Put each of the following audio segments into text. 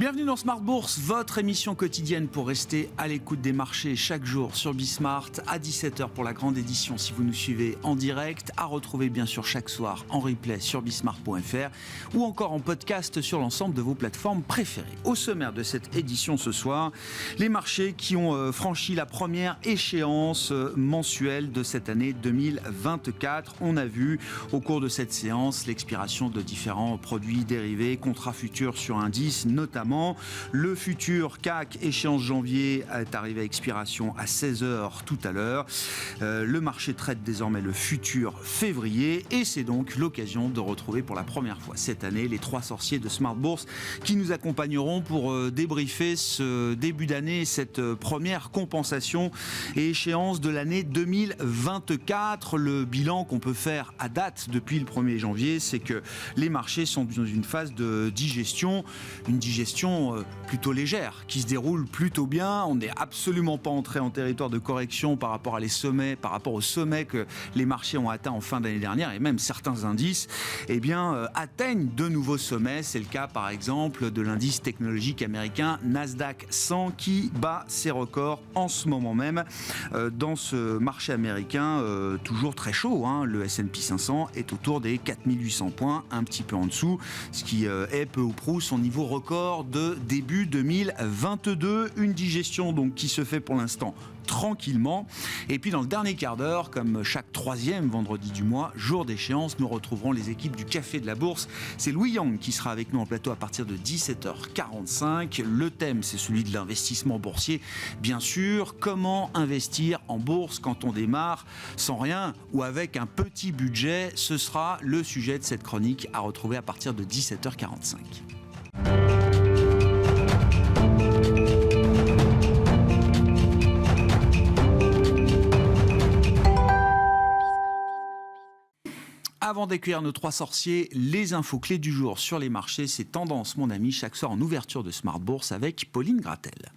Bienvenue dans Smart Bourse, votre émission quotidienne pour rester à l'écoute des marchés chaque jour sur Bismart à 17h pour la grande édition si vous nous suivez en direct, à retrouver bien sûr chaque soir en replay sur bismart.fr ou encore en podcast sur l'ensemble de vos plateformes préférées. Au sommaire de cette édition ce soir, les marchés qui ont franchi la première échéance mensuelle de cette année 2024. On a vu au cours de cette séance l'expiration de différents produits dérivés, contrats futurs sur indices notamment. Le futur CAC échéance janvier est arrivé à expiration à 16h tout à l'heure. Le marché traite désormais le futur février et c'est donc l'occasion de retrouver pour la première fois cette année les trois sorciers de Smart Bourse qui nous accompagneront pour débriefer ce début d'année, cette première compensation et échéance de l'année 2024. Le bilan qu'on peut faire à date depuis le 1er janvier, c'est que les marchés sont dans une phase de digestion, une digestion plutôt légère, qui se déroule plutôt bien. On n'est absolument pas entré en territoire de correction par rapport aux sommets que les marchés ont atteints en fin d'année dernière, et même certains indices atteignent de nouveaux sommets. C'est le cas par exemple de l'indice technologique américain Nasdaq 100 qui bat ses records en ce moment même dans ce marché américain toujours très chaud. Le S&P 500 est autour des 4800 points, un petit peu en dessous, ce qui est peu ou prou son niveau record de début 2022. Une digestion donc qui se fait pour l'instant tranquillement. Et puis dans le dernier quart d'heure, comme chaque troisième vendredi du mois, jour d'échéance, nous retrouverons les équipes du Café de la Bourse. C'est Louis Yang qui sera avec nous en plateau à partir de 17h45. Le thème, c'est celui de l'investissement boursier. Bien sûr, comment investir en bourse quand on démarre sans rien ou avec un petit budget. Ce sera le sujet de cette chronique à retrouver à partir de 17h45. Avant d'accueillir nos trois sorciers, les infos clés du jour sur les marchés, c'est Tendance, mon ami, chaque soir en ouverture de Smart Bourse avec Pauline Gratel.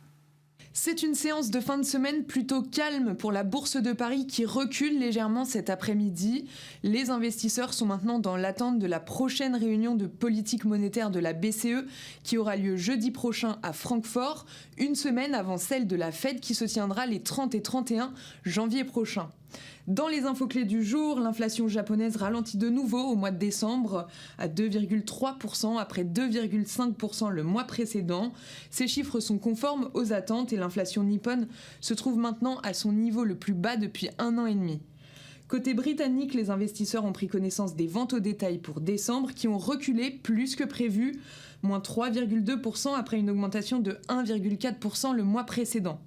C'est une séance de fin de semaine plutôt calme pour la Bourse de Paris qui recule légèrement cet après-midi. Les investisseurs sont maintenant dans l'attente de la prochaine réunion de politique monétaire de la BCE qui aura lieu jeudi prochain à Francfort, une semaine avant celle de la Fed qui se tiendra les 30 et 31 janvier prochains. Dans les infos clés du jour, l'inflation japonaise ralentit de nouveau au mois de décembre à 2,3% après 2,5% le mois précédent. Ces chiffres sont conformes aux attentes et l'inflation nippone se trouve maintenant à son niveau le plus bas depuis 1 an et demi. Côté britannique, les investisseurs ont pris connaissance des ventes au détail pour décembre qui ont reculé plus que prévu, moins 3,2% après une augmentation de 1,4% le mois précédent.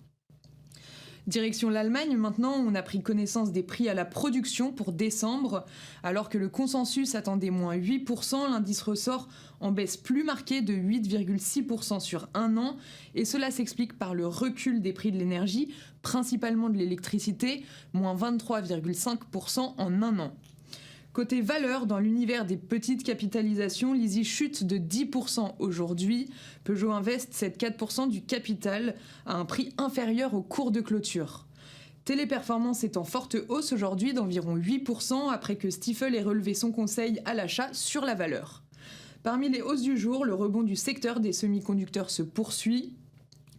Direction l'Allemagne, maintenant, on a pris connaissance des prix à la production pour décembre. Alors que le consensus attendait moins 8%, l'indice ressort en baisse plus marquée de 8,6% sur un an. Et cela s'explique par le recul des prix de l'énergie, principalement de l'électricité, moins 23,5% en un an. Côté valeur, dans l'univers des petites capitalisations, l'ISI chute de 10% aujourd'hui. Peugeot Invest cède 4% du capital à un prix inférieur au cours de clôture. Téléperformance est en forte hausse aujourd'hui d'environ 8% après que Stifel ait relevé son conseil à l'achat sur la valeur. Parmi les hausses du jour, le rebond du secteur des semi-conducteurs se poursuit.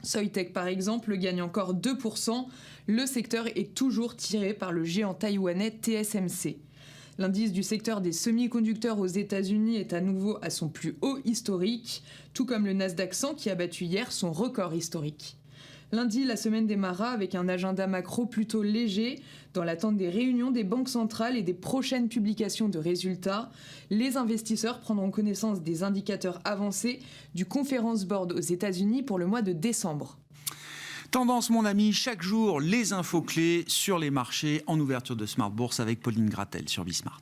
Soitec par exemple gagne encore 2%. Le secteur est toujours tiré par le géant taïwanais TSMC. L'indice du secteur des semi-conducteurs aux États-Unis est à nouveau à son plus haut historique, tout comme le Nasdaq 100 qui a battu hier son record historique. Lundi, la semaine démarra avec un agenda macro plutôt léger, dans l'attente des réunions des banques centrales et des prochaines publications de résultats. Les investisseurs prendront connaissance des indicateurs avancés du Conference Board aux États-Unis pour le mois de décembre. Tendance, mon ami, chaque jour, les infos clés sur les marchés en ouverture de Smart Bourse avec Pauline Gratel sur Bismart.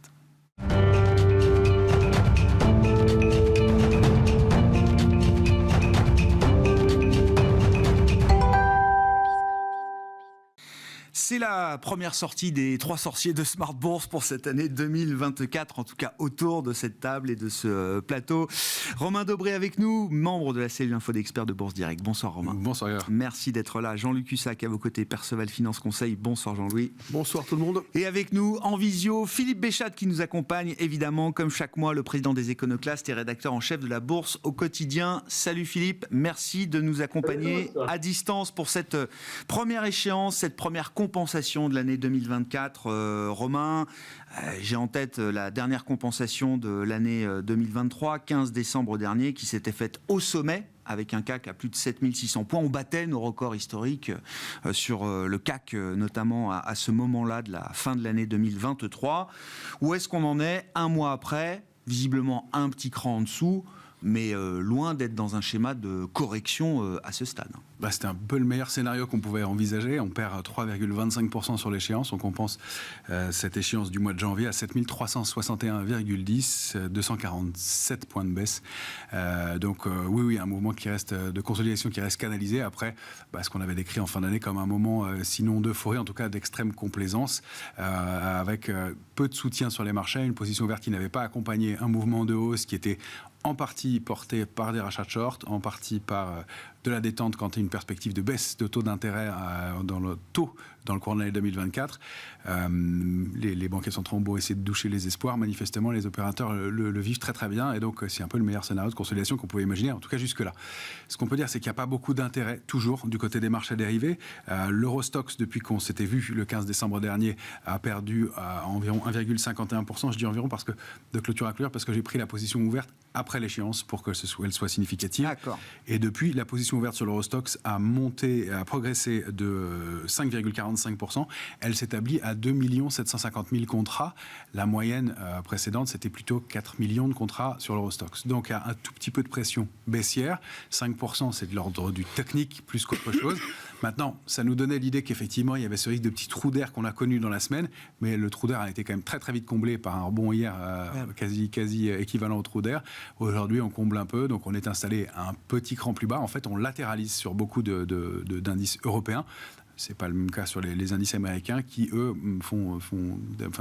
C'est la première sortie des 3 sorciers de Smart Bourse pour cette année 2024, en tout cas autour de cette table et de ce plateau. Romain Dobré avec nous, membre de la cellule Info d'Experts de Bourse Direct. Bonsoir Romain. Bonsoir. Merci d'être là. Jean-Luc Hussac à vos côtés, Perceval Finance Conseil. Bonsoir Jean-Louis. Bonsoir tout le monde. Et avec nous en visio, Philippe Béchat qui nous accompagne évidemment comme chaque mois, le président des Éconoclastes et rédacteur en chef de la Bourse au quotidien. Salut Philippe, merci de nous accompagner à distance pour cette première échéance, cette première compensation de l'année 2024. Romain, j'ai en tête la dernière compensation de l'année 2023, 15 décembre dernier, qui s'était faite au sommet, avec un CAC à plus de 7600 points. On battait nos records historiques sur le CAC, notamment à ce moment-là de la fin de l'année 2023. Où est-ce qu'on en est un mois après? Visiblement un petit cran en dessous, mais loin d'être dans un schéma de correction à ce stade. C'était un peu le meilleur scénario qu'on pouvait envisager. On perd 3,25% sur l'échéance. On compense cette échéance du mois de janvier à 7361,10, 247 points de baisse. Donc oui, un mouvement qui reste de consolidation qui reste canalisé. Après, ce qu'on avait décrit en fin d'année comme un moment, sinon d'euphorie, en tout cas d'extrême complaisance, avec peu de soutien sur les marchés, une position ouverte qui n'avait pas accompagné un mouvement de hausse qui était en partie porté par des rachats de short, en partie par de la détente quand il y a une perspective de baisse de taux d'intérêt dans le cours de l'année 2024. Les banquiers centraux ont beau essayer de doucher les espoirs, manifestement les opérateurs le vivent très très bien, et donc c'est un peu le meilleur scénario de consolidation qu'on pouvait imaginer, en tout cas jusque-là. Ce qu'on peut dire, c'est qu'il n'y a pas beaucoup d'intérêt toujours du côté des marchés dérivés. L'Eurostoxx, depuis qu'on s'était vu le 15 décembre dernier, a perdu environ 1,51%. Je dis environ parce que de clôture à clôture, parce que j'ai pris la position ouverte après l'échéance pour qu'elle soit significative. D'accord. Et depuis, la position ouverte sur l'Eurostoxx a progressé de 5,45%. Elle s'établit à 2 750 000 contrats. La moyenne précédente, c'était plutôt 4 millions de contrats sur l'Eurostoxx. Donc, il y a un tout petit peu de pression baissière. 5%, c'est de l'ordre du technique plus qu'autre chose. Maintenant, ça nous donnait l'idée qu'effectivement, il y avait ce risque de petit trou d'air qu'on a connu dans la semaine, mais le trou d'air a été quand même très très vite comblé par un rebond hier quasi équivalent au trou d'air. Aujourd'hui, on comble un peu, donc on est installé à un petit cran plus bas. En fait, on latéralise sur beaucoup d'indices européens. C'est pas le même cas sur les indices américains qui, eux,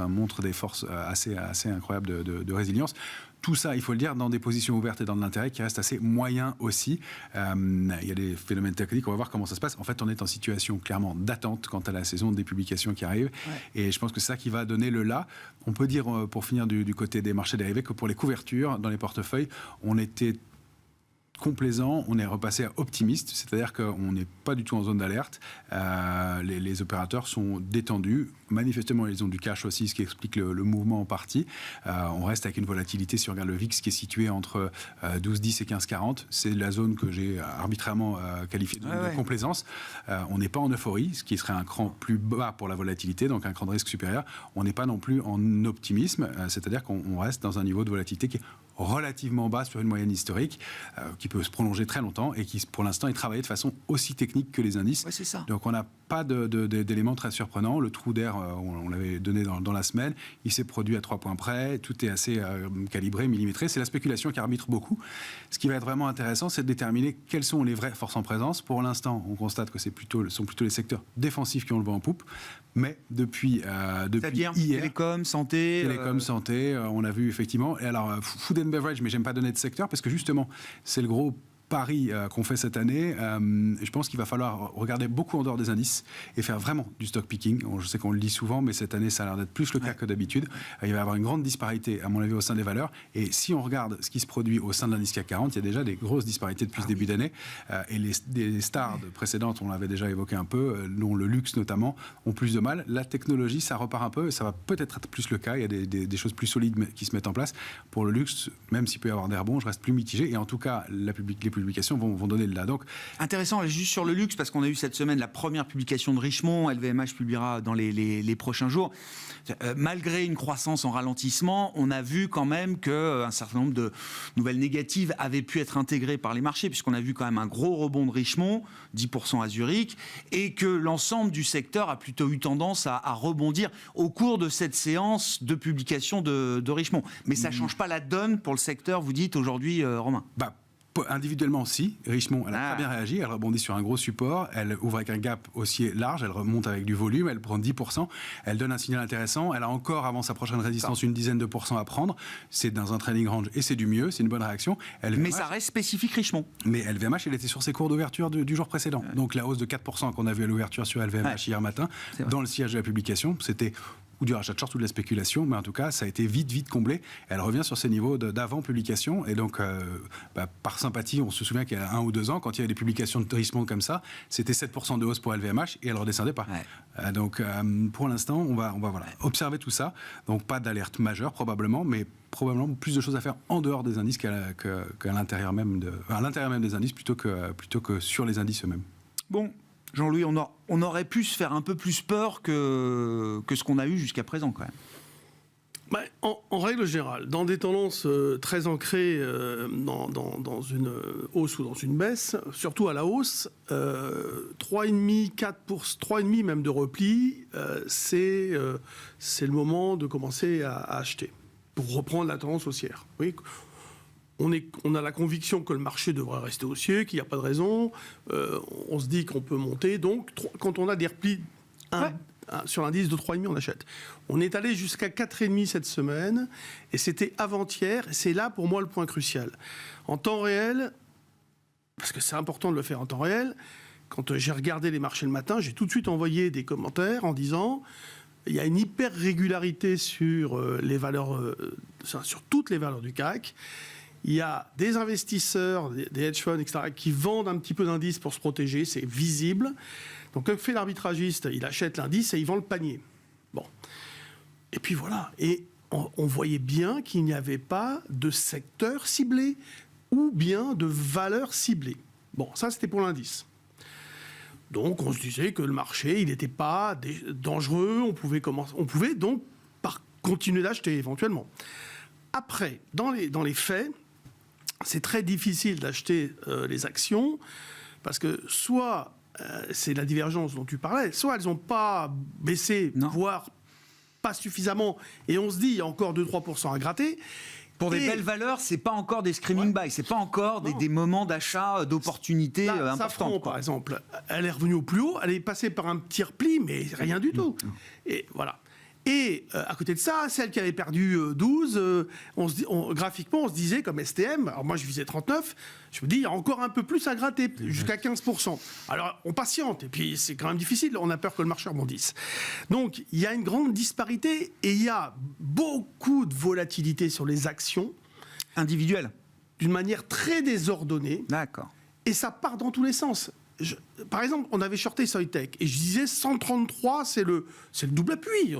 montrent des forces assez incroyables de résilience. Tout ça, il faut le dire, dans des positions ouvertes et dans de l'intérêt qui restent assez moyens aussi. Il y a des phénomènes techniques, on va voir comment ça se passe. En fait, on est en situation clairement d'attente quant à la saison des publications qui arrivent. Ouais. Et je pense que c'est ça qui va donner le là. On peut dire, pour finir du côté des marchés dérivés, que pour les couvertures, dans les portefeuilles, on était complaisant, on est repassé à optimiste, c'est-à-dire qu'on n'est pas du tout en zone d'alerte. Les opérateurs sont détendus. Manifestement, ils ont du cash aussi, ce qui explique le mouvement en partie. On reste avec une volatilité, si on regarde le VIX, qui est situé entre 12,10 et 15,40. C'est la zone que j'ai arbitrairement qualifiée de complaisance. On n'est pas en euphorie, ce qui serait un cran plus bas pour la volatilité, donc un cran de risque supérieur. On n'est pas non plus en optimisme, c'est-à-dire qu'on reste dans un niveau de volatilité qui est relativement bas sur une moyenne historique, qui peut se prolonger très longtemps et qui, pour l'instant, est travaillé de façon aussi technique que les indices. Ouais, c'est ça. Donc, on n'a pas d'éléments très surprenants. Le trou d'air, on l'avait donné dans la semaine. Il s'est produit à 3 points près. Tout est assez calibré, millimétré. C'est la spéculation qui arbitre beaucoup. Ce qui va être vraiment intéressant, c'est de déterminer quelles sont les vraies forces en présence. Pour l'instant, on constate que sont plutôt les secteurs défensifs qui ont le vent en poupe. Mais depuis c'est-à-dire hier, télécom, santé, on a vu effectivement. Et alors, food and beverage, mais j'aime pas donner de secteur parce que justement, c'est le gros pari qu'on fait cette année. Je pense qu'il va falloir regarder beaucoup en dehors des indices et faire vraiment du stock picking. Je sais qu'on le dit souvent, mais cette année, ça a l'air d'être plus le cas que d'habitude. Il va y avoir une grande disparité, à mon avis, au sein des valeurs. Et si on regarde ce qui se produit au sein de l'indice CAC 40, il y a déjà des grosses disparités depuis ce début d'année. Et les stars précédentes, on l'avait déjà évoqué un peu, dont le luxe notamment, ont plus de mal. La technologie, ça repart un peu et ça va peut-être être plus le cas. Il y a des choses plus solides qui se mettent en place. Pour le luxe, même s'il peut y avoir des rebonds, je reste plus mitigé. Et en tout cas, les publications vont donner le là. Donc, intéressant, juste sur le luxe, parce qu'on a eu cette semaine la première publication de Richemont. LVMH publiera dans les prochains jours. Malgré une croissance en ralentissement, on a vu quand même qu'un certain nombre de nouvelles négatives avaient pu être intégrées par les marchés, puisqu'on a vu quand même un gros rebond de Richemont, 10% à Zurich, et que l'ensemble du secteur a plutôt eu tendance à rebondir au cours de cette séance de publication de Richemont. Mais ça ne change pas la donne pour le secteur, vous dites aujourd'hui, Romain. Individuellement, si. Richemont, elle a très bien réagi. Elle rebondit sur un gros support. Elle ouvre avec un gap haussier large. Elle remonte avec du volume. Elle prend 10%. Elle donne un signal intéressant. Elle a encore, avant sa prochaine résistance, une dizaine de pourcents à prendre. C'est dans un trading range et c'est du mieux. C'est une bonne réaction. Mais ça reste spécifique Richemont. Mais LVMH, elle était sur ses cours d'ouverture du jour précédent. Donc la hausse de 4% qu'on a vue à l'ouverture sur LVMH hier matin, dans le sillage de la publication, c'était ou du rachat de short ou de la spéculation, mais en tout cas, ça a été vite comblé. Elle revient sur ses niveaux d'avant publication, et donc, par sympathie, on se souvient qu'il y a 1 ou 2 ans, quand il y avait des publications de Richemont comme ça, c'était 7% de hausse pour LVMH, et elle ne redescendait pas. Donc, pour l'instant, on va observer tout ça. Donc, pas d'alerte majeure, probablement, mais probablement plus de choses à faire en dehors des indices qu'à l'intérieur même, à l'intérieur même des indices, plutôt que sur les indices eux-mêmes. Bon, Jean-Louis, on aurait pu se faire un peu plus peur que ce qu'on a eu jusqu'à présent, quand même. En règle générale, dans des tendances très ancrées dans une hausse ou dans une baisse, surtout à la hausse, 3,5, 4%, 3,5 même de repli, c'est le moment de commencer à acheter pour reprendre la tendance haussière. Oui. On a la conviction que le marché devrait rester haussier, qu'il n'y a pas de raison. On se dit qu'on peut monter. Donc, quand on a des replis sur l'indice de 3,5, on achète. On est allé jusqu'à 4,5 cette semaine. Et c'était avant-hier. Et c'est là, pour moi, le point crucial. En temps réel, parce que c'est important de le faire en temps réel, quand j'ai regardé les marchés le matin, j'ai tout de suite envoyé des commentaires en disant... Il y a une hyper-régularité sur les valeurs, sur toutes les valeurs du CAC. Il y a des investisseurs, des hedge funds, etc., qui vendent un petit peu d'indices pour se protéger, c'est visible. Donc, que fait l'arbitragiste ? Il achète l'indice et il vend le panier. Bon. Et puis voilà. Et on voyait bien qu'il n'y avait pas de secteur ciblé ou bien de valeur ciblée. Bon, ça, c'était pour l'indice. Donc, on se disait que le marché, il n'était pas dangereux. On pouvait donc continuer d'acheter éventuellement. Après, dans les faits, c'est très difficile d'acheter les actions parce que soit c'est la divergence dont tu parlais, soit elles n'ont pas baissé, voire pas suffisamment, et on se dit il y a encore 2-3% à gratter. Pour des belles valeurs, c'est pas encore des screaming buys, c'est pas encore des moments d'achat d'opportunités importantes. Safran, par exemple, elle est revenue au plus haut, elle est passée par un petit repli, mais rien du tout. Et voilà. Et à côté de ça, celle qui avait perdu 12, graphiquement, on se disait, comme STM, alors moi je visais 39, je me dis, il y a encore un peu plus à gratter, jusqu'à 15%. Alors on patiente, et puis c'est quand même difficile, on a peur que le marché rebondisse. Donc il y a une grande disparité, et il y a beaucoup de volatilité sur les actions. Individuelles. D'une manière très désordonnée. D'accord. Et ça part dans tous les sens. Par exemple, on avait shorté Soitec et je disais 133, c'est le double appui.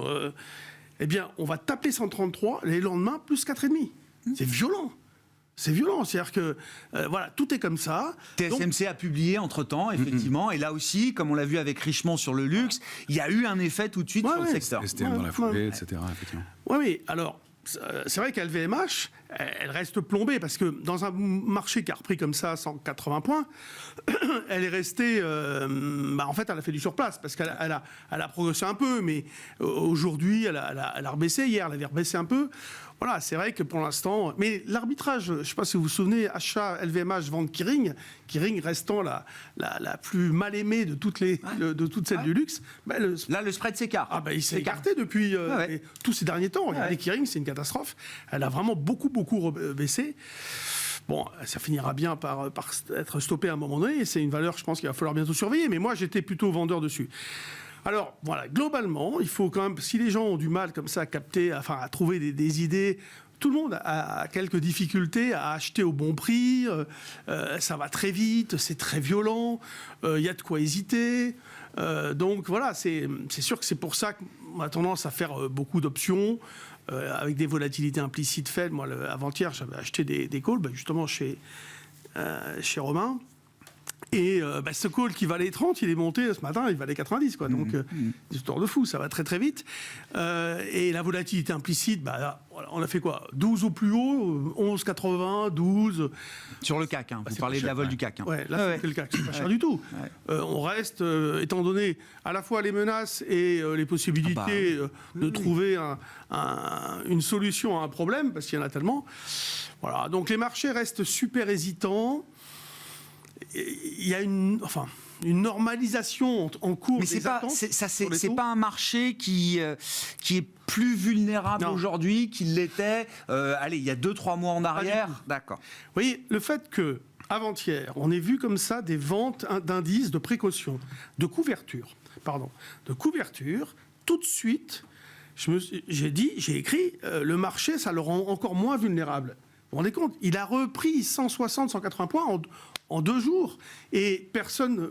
Eh bien, on va taper 133, les lendemains, plus 4,5. C'est violent. C'est violent. C'est-à-dire que, voilà, tout est comme ça. TSMC a publié entre-temps, effectivement. Et là aussi, comme on l'a vu avec Richemont sur le luxe, il y a eu un effet tout de suite sur le secteur. STM dans la foulée, etc. Effectivement. Oui, alors... C'est vrai qu'à LVMH, elle reste plombée parce que dans un marché qui a repris comme ça 180 points, elle est restée... en fait, elle a fait du surplace parce qu'elle a progressé un peu, mais aujourd'hui, elle a rebaissé. Hier, elle avait rebaissé un peu. Voilà, c'est vrai que pour l'instant... Mais l'arbitrage, je ne sais pas si vous vous souvenez, achat LVMH, vente Kering restant la plus mal aimée de toutes celles du luxe. Là, le spread s'écarte. Il s'est écarté depuis tous ces derniers temps. Regardez, Kering, c'est une catastrophe. Elle a vraiment beaucoup baissé. Bon, ça finira bien par être stoppé à un moment donné. C'est une valeur, je pense, qu'il va falloir bientôt surveiller. Mais moi, j'étais plutôt vendeur dessus. Alors, voilà, globalement, il faut quand même, si les gens ont du mal comme ça à capter, à trouver des idées, tout le monde a quelques difficultés à acheter au bon prix, ça va très vite, c'est très violent, il y a de quoi hésiter. Donc voilà, c'est sûr que c'est pour ça qu'on a tendance à faire beaucoup d'options, avec des volatilités implicites faibles. Moi, avant-hier, j'avais acheté des calls, justement chez Romain. Et ce call qui valait 30, il est monté ce matin, il valait 90. Quoi. Donc, histoire de fou, ça va très très vite. Et la volatilité implicite, on a fait quoi 12 au plus haut, 11,80, 12. Sur le CAC, vous parlez de la vol du CAC. Ouais, là, c'est le CAC, c'est pas cher du tout. On reste, étant donné à la fois les menaces et les possibilités de trouver une solution à un problème, parce qu'il y en a tellement. Voilà, donc les marchés restent super hésitants. Il y a une normalisation en cours. Mais c'est pas un marché qui est plus vulnérable aujourd'hui qu'il l'était. Il y a 2-3 mois en arrière. D'accord. Vous voyez, le fait que avant-hier, on ait vu comme ça des ventes d'indices de précaution, de couverture, tout de suite, j'ai écrit, le marché, ça le rend encore moins vulnérable. Vous vous rendez compte ? Il a repris 160, 180 points en 2 jours. Et personne.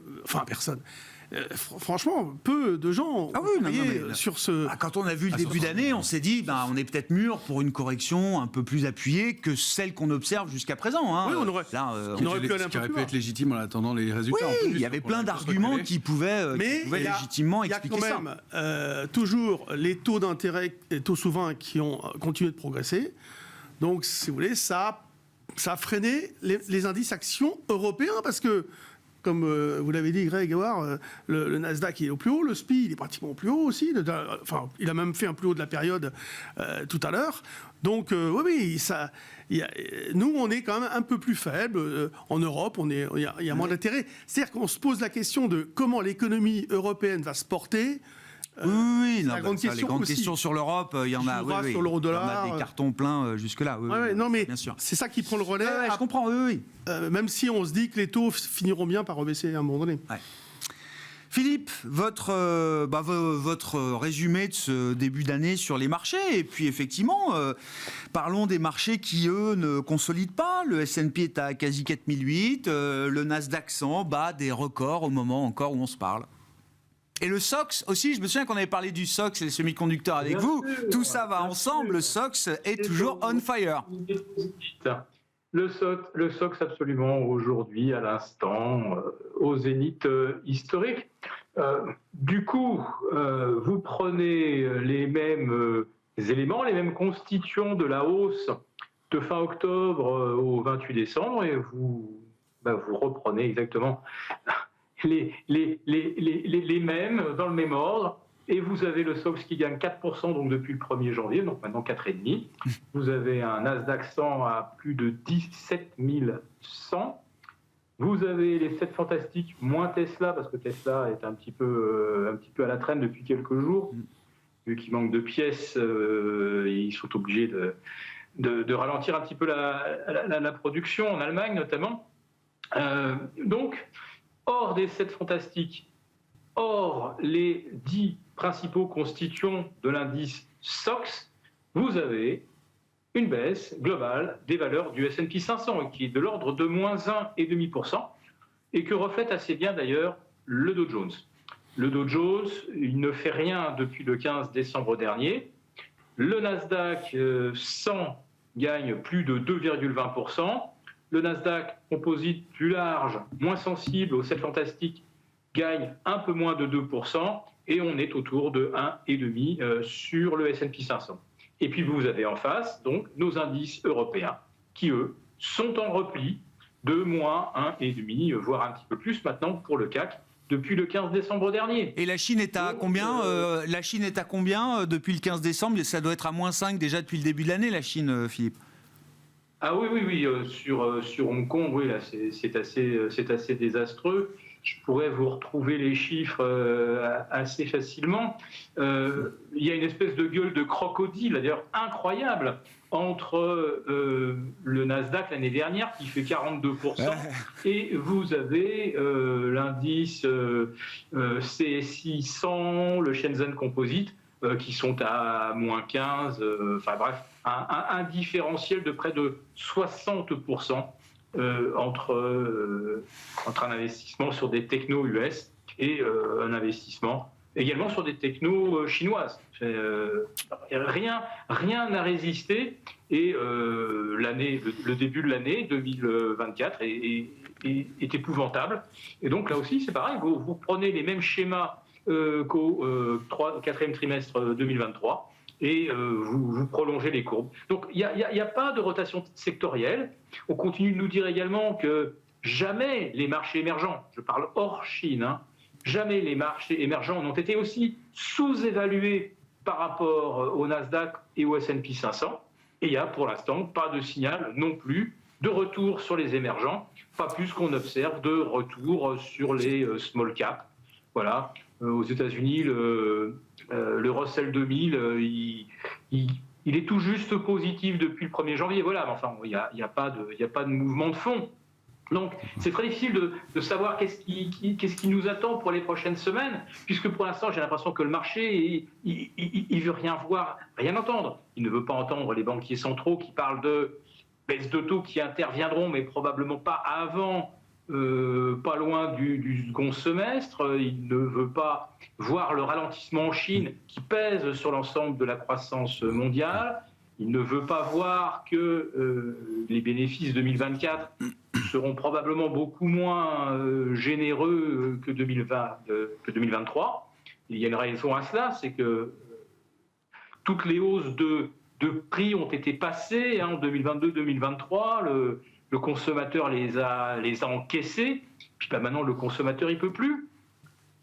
Franchement, peu de gens sur ce... Quand on a vu le début d'année, on s'est dit, on est peut-être mûr pour une correction un peu plus appuyée que celle qu'on observe jusqu'à présent. Oui, on aurait pu aller un peu plus être légitime en attendant les résultats. Oui, il y avait plein d'arguments qui pouvaient légitimement expliquer ça. Il y a quand même toujours les taux d'intérêt, les taux souverains qui ont continué de progresser. Donc, si vous voulez, ça a freiné les indices actions européens parce que, comme vous l'avez dit, Greg, le Nasdaq il est au plus haut, le SPI il est pratiquement au plus haut aussi. Il a même fait un plus haut de la période tout à l'heure. Donc, nous, on est quand même un peu plus faible. En Europe, il y a moins d'intérêt. C'est-à-dire qu'on se pose la question de comment l'économie européenne va se porter. Les grandes questions sur l'Europe, il y en a. Sur l'euro-dollar. Il y en a des cartons pleins jusque-là. Non, mais bien sûr. C'est ça qui prend le relais. Je comprends, oui. Même si on se dit que les taux finiront bien par rebaisser à un moment donné. Ouais. Philippe, votre résumé de ce début d'année sur les marchés, et puis effectivement, parlons des marchés qui, eux, ne consolident pas. Le S&P est à quasi 4008, le Nasdaq 100 bat des records au moment encore où on se parle. Et le SOX aussi, je me souviens qu'on avait parlé du SOX et les semi-conducteurs avec vous. Tout ça va ensemble, le SOX est toujours on fire. Le SOX absolument aujourd'hui, à l'instant, au zénith historique. Du coup, vous prenez les mêmes éléments, les mêmes constituants de la hausse de fin octobre au 28 décembre et vous reprenez exactement les mêmes dans le même ordre. Et vous avez le SOX qui gagne 4% donc depuis le 1er janvier, donc maintenant 4,5%. Vous avez un Nasdaq 100 à plus de 17 100. Vous avez les 7 fantastiques moins Tesla, parce que Tesla est un petit peu à la traîne depuis quelques jours. Vu qu'il manque de pièces, ils sont obligés de ralentir un petit peu la production en Allemagne notamment. Donc, hors des 7 fantastiques, hors les 10 principaux constituants de l'indice SOX, vous avez une baisse globale des valeurs du S&P 500 qui est de l'ordre de moins 1,5% et que reflète assez bien d'ailleurs le Dow Jones. Le Dow Jones, il ne fait rien depuis le 15 décembre dernier. Le Nasdaq 100 gagne plus de 2,20%. Le Nasdaq composite plus large, moins sensible aux 7 fantastiques, gagne un peu moins de 2%, et on est autour de 1,5% sur le S&P 500. Et puis vous avez en face donc nos indices européens qui, eux, sont en repli de moins 1,5%, voire un petit peu plus maintenant pour le CAC depuis le 15 décembre dernier. Et la Chine est à combien La Chine est à combien depuis le 15 décembre? Ça doit être à moins 5 déjà depuis le début de l'année, la Chine, Philippe. Ah oui, sur Hong Kong, oui, là, c'est assez désastreux. Je pourrais vous retrouver les chiffres assez facilement. Il y a une espèce de gueule de crocodile, d'ailleurs incroyable, entre le Nasdaq l'année dernière, qui fait 42%, et vous avez l'indice CSI 100, le Shenzhen Composite, qui sont à moins 15, enfin bref, un différentiel de près de 60% entre un investissement sur des technos US et un investissement également sur des technos chinoises. Rien n'a résisté et le début de l'année 2024 est est épouvantable. Et donc là aussi, c'est pareil, vous prenez les mêmes schémas qu'au 4e trimestre 2023 et vous prolongez les courbes. Donc il n'y a pas de rotation sectorielle. On continue de nous dire également que jamais les marchés émergents, je parle hors Chine, jamais les marchés émergents n'ont été aussi sous-évalués par rapport au Nasdaq et au S&P 500. Et il n'y a pour l'instant pas de signal non plus de retour sur les émergents, pas plus qu'on observe de retour sur les small caps. Voilà. Aux États-Unis, le Russell 2000, il est tout juste positif depuis le 1er janvier. Voilà, mais enfin, il n'y a pas de mouvement de fond. Donc, c'est très difficile de savoir qu'est-ce qui nous attend pour les prochaines semaines, puisque pour l'instant, j'ai l'impression que le marché, il veut rien voir, rien entendre. Il ne veut pas entendre les banquiers centraux qui parlent de baisse de taux qui interviendront, mais probablement pas avant, pas loin du second semestre. Il ne veut pas voir le ralentissement en Chine qui pèse sur l'ensemble de la croissance mondiale. Il ne veut pas voir que les bénéfices 2024 seront probablement beaucoup moins généreux que 2023. Il y a une raison à cela, c'est que toutes les hausses de prix ont été passées en 2022-2023. Le consommateur les a encaissés. Puis maintenant, le consommateur, il ne peut plus.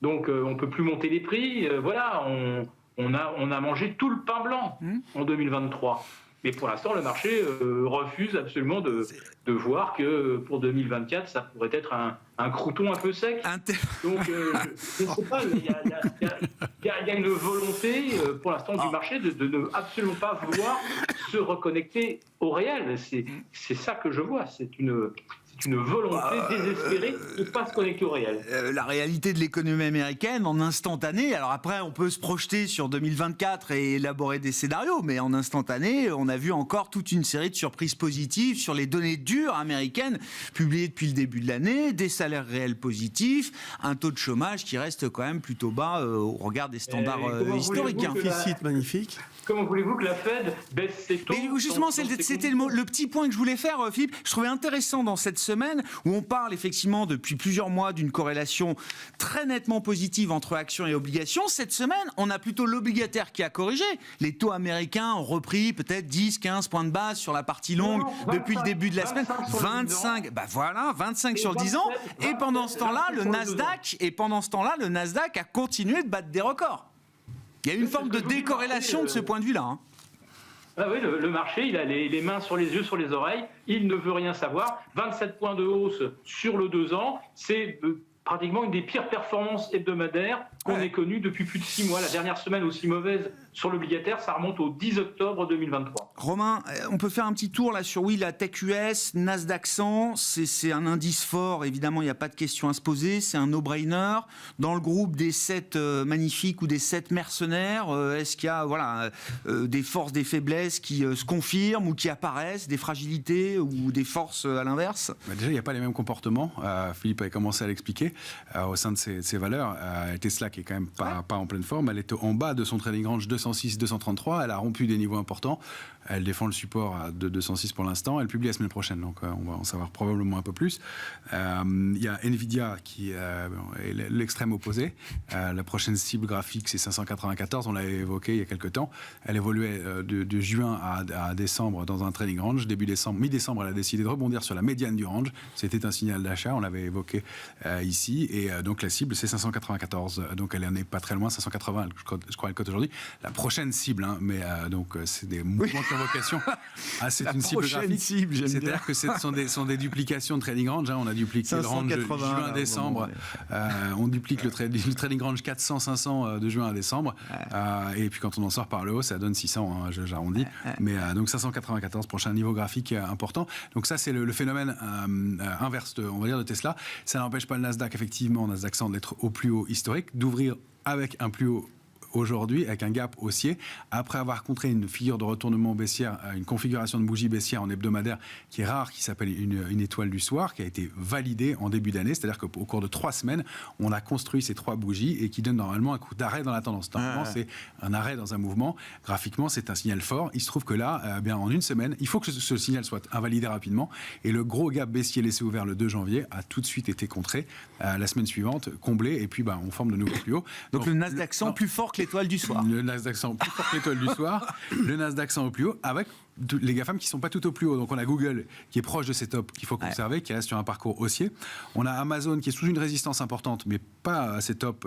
Donc, on ne peut plus monter les prix. Voilà, on a mangé tout le pain blanc en 2023. Mais pour l'instant, le marché refuse absolument de voir que pour 2024, ça pourrait être un crouton un peu sec. Donc, je ne sais pas, il y a une volonté pour l'instant du marché de ne absolument pas vouloir se reconnecter au réel. C'est ça que je vois. C'est une volonté désespérée de ne pas se connecter au réel. La réalité de l'économie américaine en instantané, alors après on peut se projeter sur 2024 et élaborer des scénarios, mais en instantané, on a vu encore toute une série de surprises positives sur les données dures américaines publiées depuis le début de l'année, des salaires réels positifs, un taux de chômage qui reste quand même plutôt bas au regard des standards historiques. Un déficit magnifique. Comment voulez-vous que la Fed baisse ses taux? Mais justement, c'était le petit point que je voulais faire, Philippe. Je trouvais intéressant dans cette semaine où on parle effectivement depuis plusieurs mois d'une corrélation très nettement positive entre actions et obligations. Cette semaine, on a plutôt l'obligataire qui a corrigé. Les taux américains ont repris peut-être 10-15 points de base sur la partie longue depuis le début de la semaine. 25, bah voilà, 25 sur 10 ans. Et pendant ce temps-là, le Nasdaq a continué de battre des records. Il y a une forme de décorrélation de ce point de vue-là. Ah oui, le marché, il a les mains sur les yeux, sur les oreilles, il ne veut rien savoir. 27 points de hausse sur le 2 ans, c'est pratiquement une des pires performances hebdomadaires qu'on ait connues depuis plus de 6 mois. La dernière semaine aussi mauvaise sur l'obligataire, ça remonte au 10 octobre 2023. Romain, on peut faire un petit tour là sur la Tech US, Nasdaq 100, c'est un indice fort, évidemment il n'y a pas de question à se poser, c'est un no-brainer. Dans le groupe des 7 magnifiques ou des 7 mercenaires, est-ce qu'il y a des forces, des faiblesses qui se confirment ou qui apparaissent, des fragilités ou des forces à l'inverse? Déjà, il n'y a pas les mêmes comportements. Philippe avait commencé à l'expliquer au sein de ces valeurs. Tesla qui est quand même pas en pleine forme, elle est en bas de son trading range 206-233, elle a rompu des niveaux importants, elle défend le support de 206 pour l'instant, elle publie la semaine prochaine, donc on va en savoir probablement un peu plus. Il y a Nvidia qui est l'extrême opposé, la prochaine cible graphique c'est 594, on l'avait évoqué il y a quelques temps, elle évoluait de juin à décembre dans un trading range, mi-décembre elle a décidé de rebondir sur la médiane du range, c'était un signal d'achat, on l'avait évoqué ici, et donc la cible c'est 594, donc elle n'en est pas très loin, 580 je crois elle cote aujourd'hui. La prochaine cible, mais donc c'est des mouvements de convocation. C'est une cible graphique. C'est-à-dire que ce sont des duplications de trading range. On a dupliqué le range juin-décembre. On duplique le trading range 400-500 de juin à décembre. Et puis quand on en sort par le haut, ça donne 600, j'arrondis. Mais donc 594, prochain niveau graphique important. Donc ça, c'est le phénomène inverse, on va dire, de Tesla. Ça n'empêche pas le Nasdaq, effectivement, Nasdaq 100 d'être au plus haut historique, d'ouvrir avec un plus haut aujourd'hui avec un gap haussier, après avoir contré une figure de retournement baissière, une configuration de bougie baissière en hebdomadaire qui est rare, qui s'appelle une étoile du soir, qui a été validée en début d'année, c'est-à-dire qu'au cours de 3 semaines, on a construit ces 3 bougies et qui donnent normalement un coup d'arrêt dans la tendance. Normalement, c'est un arrêt dans un mouvement. Graphiquement, c'est un signal fort. Il se trouve que là, bien en une semaine, il faut que ce signal soit invalidé rapidement. Et le gros gap baissier laissé ouvert le 2 janvier a tout de suite été contré. La semaine suivante, comblé, et puis on forme de nouveaux plus hauts. Donc le Nasdaq 100 plus fort que l'étoile du soir. Le Nasdaq 100 plus fort que l'étoile du soir. Le Nasdaq 100 au plus haut, avec les GAFAM qui ne sont pas tout au plus haut. Donc on a Google qui est proche de ses tops, qu'il faut conserver, qui reste sur un parcours haussier. On a Amazon qui est sous une résistance importante, mais pas à ses tops,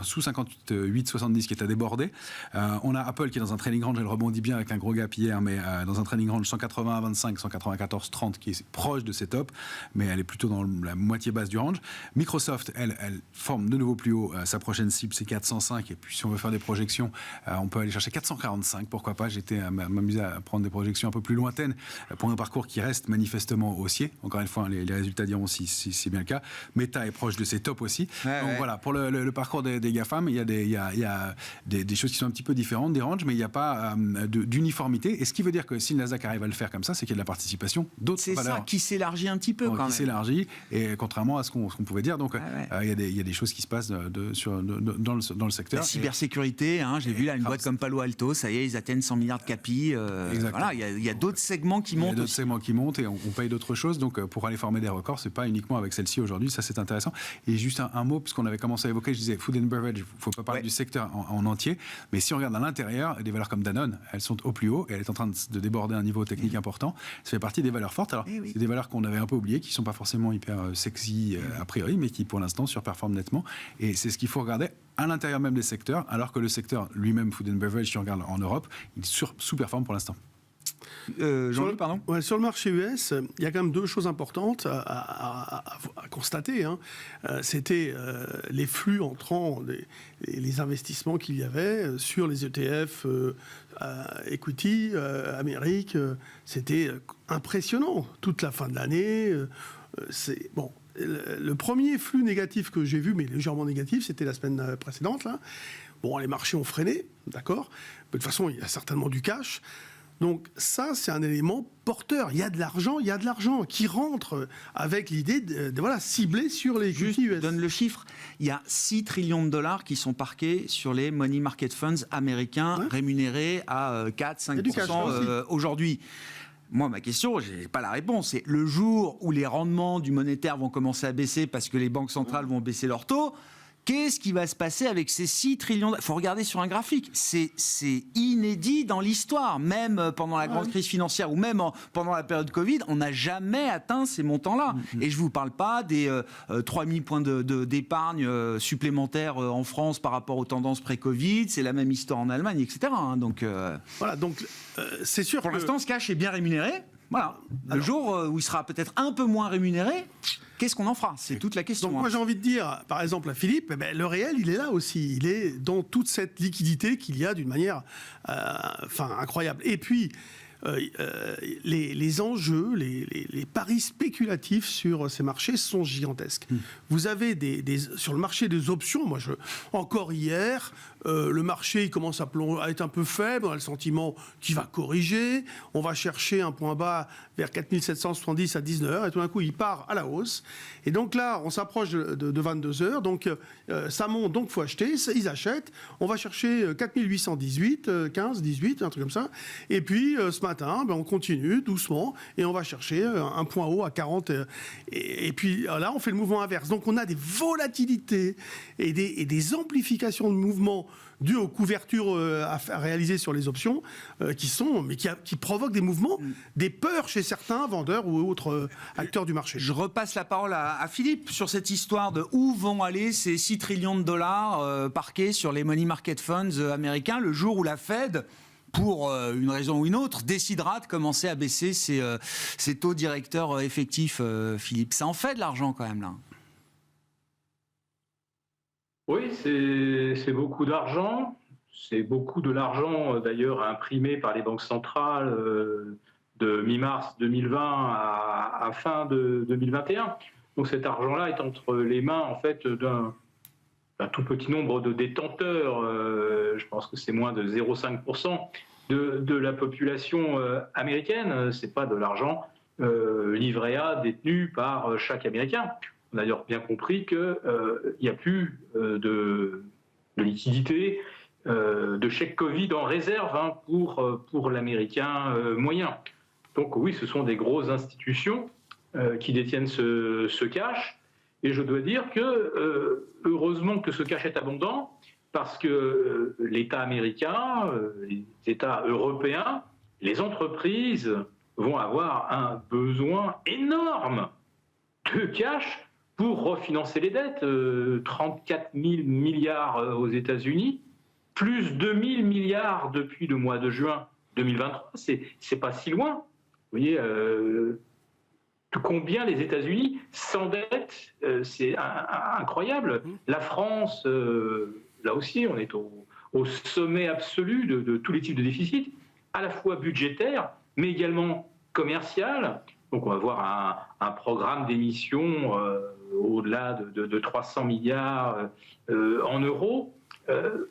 sous 58,70 qui est à déborder. On a Apple qui est dans un trading range, elle rebondit bien avec un gros gap hier, mais dans un trading range 180,25, 194,30 qui est proche de ses tops, mais elle est plutôt dans la moitié basse du range. Microsoft, elle forme de nouveau plus haut. Sa prochaine cible, c'est 405. Et puis si on veut faire des projections, on peut aller chercher 445. Pourquoi pas? J'étais à m'amuser à prendre des projections un peu plus lointaines pour un parcours qui reste manifestement haussier. Encore une fois, les résultats diront si c'est bien le cas. Meta est proche de ses tops aussi. Donc voilà, pour le parcours des GAFAM, il y a des choses qui sont un petit peu différentes, des ranges, mais il n'y a pas d'uniformité. Et ce qui veut dire que si le Nasdaq arrive à le faire comme ça, c'est qu'il y a de la participation d'autres valeurs. C'est ça qui s'élargit un petit peu quand même. Qui s'élargit, et contrairement à ce qu'on pouvait dire. Donc il y a des choses qui se passent dans le secteur. La cybersécurité, j'ai vu là une boîte comme Palo Alto, ça y est, ils atteignent 100 milliards de capi. Voilà, il y a d'autres segments qui montent. Il y a d'autres segments qui montent et on paye d'autres choses. Donc pour aller former des records, c'est pas uniquement avec celle-ci aujourd'hui. Ça, c'est intéressant. Et juste un mot, puisqu'on avait commencé à évoquer, je disais food and beverage, il ne faut pas parler du secteur en entier. Mais si on regarde à l'intérieur, des valeurs comme Danone, elles sont au plus haut et elle est en train de déborder un niveau technique important. Ça fait partie des valeurs fortes. Alors, c'est des valeurs qu'on avait un peu oubliées, qui ne sont pas forcément hyper sexy a priori, mais qui pour l'instant surperforment nettement. Et c'est ce qu'il faut regarder à l'intérieur même des secteurs, alors que le secteur lui-même, food and beverage, si on regarde en Europe, il sous-performe pour l'instant. Jean-Luc, pardon. Sur le marché US, il y a quand même 2 choses importantes à constater. C'était les flux entrants, les investissements qu'il y avait sur les ETF, equity, Amérique. C'était impressionnant toute la fin de l'année. Le premier flux négatif que j'ai vu, mais légèrement négatif, c'était la semaine précédente. Là. Bon, les marchés ont freiné, d'accord. Mais de toute façon, il y a certainement du cash. Donc ça, c'est un élément porteur. Il y a de l'argent qui rentre avec l'idée de cibler sur les juste US. Donne le chiffre. Il y a 6 trillions de dollars qui sont parqués sur les money market funds américains rémunérés à 4-5% aujourd'hui. Moi, ma question, je n'ai pas la réponse. C'est le jour où les rendements du monétaire vont commencer à baisser parce que les banques centrales vont baisser leurs taux. Qu'est-ce qui va se passer avec ces 6 trillions Il faut regarder sur un graphique. C'est inédit dans l'histoire. Même pendant la grande crise financière ou même pendant la période Covid, on n'a jamais atteint ces montants-là. Et je ne vous parle pas des 3000 points d'épargne supplémentaires en France par rapport aux tendances pré-Covid. C'est la même histoire en Allemagne, etc. Donc, voilà, donc c'est sûr pour l'instant, ce cash est bien rémunéré. Voilà. Le jour où il sera peut-être un peu moins rémunéré, qu'est-ce qu'on en fera? C'est toute la question. Donc moi j'ai envie de dire, par exemple à Philippe, le réel il est là aussi. Il est dans toute cette liquidité qu'il y a d'une manière incroyable. Et puis les enjeux, les paris spéculatifs sur ces marchés sont gigantesques. Vous avez sur le marché des options, encore hier, le marché il commence à être un peu faible, on a le sentiment qu'il va corriger, on va chercher un point bas vers 4770 à 19h, et tout d'un coup il part à la hausse. Et donc là, on s'approche de 22h, donc ça monte, donc il faut acheter, ils achètent, on va chercher 4818, 15, 18, un truc comme ça, et puis ce matin, on continue doucement, et on va chercher un point haut à 40, et puis là on fait le mouvement inverse. Donc on a des volatilités et des amplifications de mouvements dues aux couvertures à réaliser sur les options qui provoquent des mouvements, des peurs chez certains vendeurs ou autres acteurs du marché. Je repasse la parole à Philippe sur cette histoire de où vont aller ces 6 trillions de dollars parqués sur les money market funds américains le jour où la Fed, pour une raison ou une autre, décidera de commencer à baisser ses taux directeurs effectifs, Philippe. Ça en fait de l'argent quand même là. Oui, c'est beaucoup d'argent. C'est beaucoup de l'argent d'ailleurs imprimé par les banques centrales de mi-mars 2020 à fin de 2021. Donc cet argent-là est entre les mains en fait un tout petit nombre de détenteurs, je pense que c'est moins de 0,5% de la population américaine. C'est pas de l'argent livret A détenu par chaque Américain. On a d'ailleurs bien compris qu'il n'y a plus de liquidité, de chèque Covid en réserve pour l'Américain moyen. Donc oui, ce sont des grosses institutions qui détiennent ce cash. Et je dois dire que heureusement que ce cash est abondant, parce que l'État américain, les États européens, les entreprises vont avoir un besoin énorme de cash pour refinancer les dettes. 34 000 milliards aux États-Unis, plus 2 000 milliards depuis le mois de juin 2023. C'est pas si loin. Vous voyez, combien les États-Unis s'endettent, c'est incroyable. La France, là aussi, on est au sommet absolu de tous les types de déficits, à la fois budgétaire, mais également commercial. Donc on va voir un programme d'émissions au-delà de 300 milliards en euros.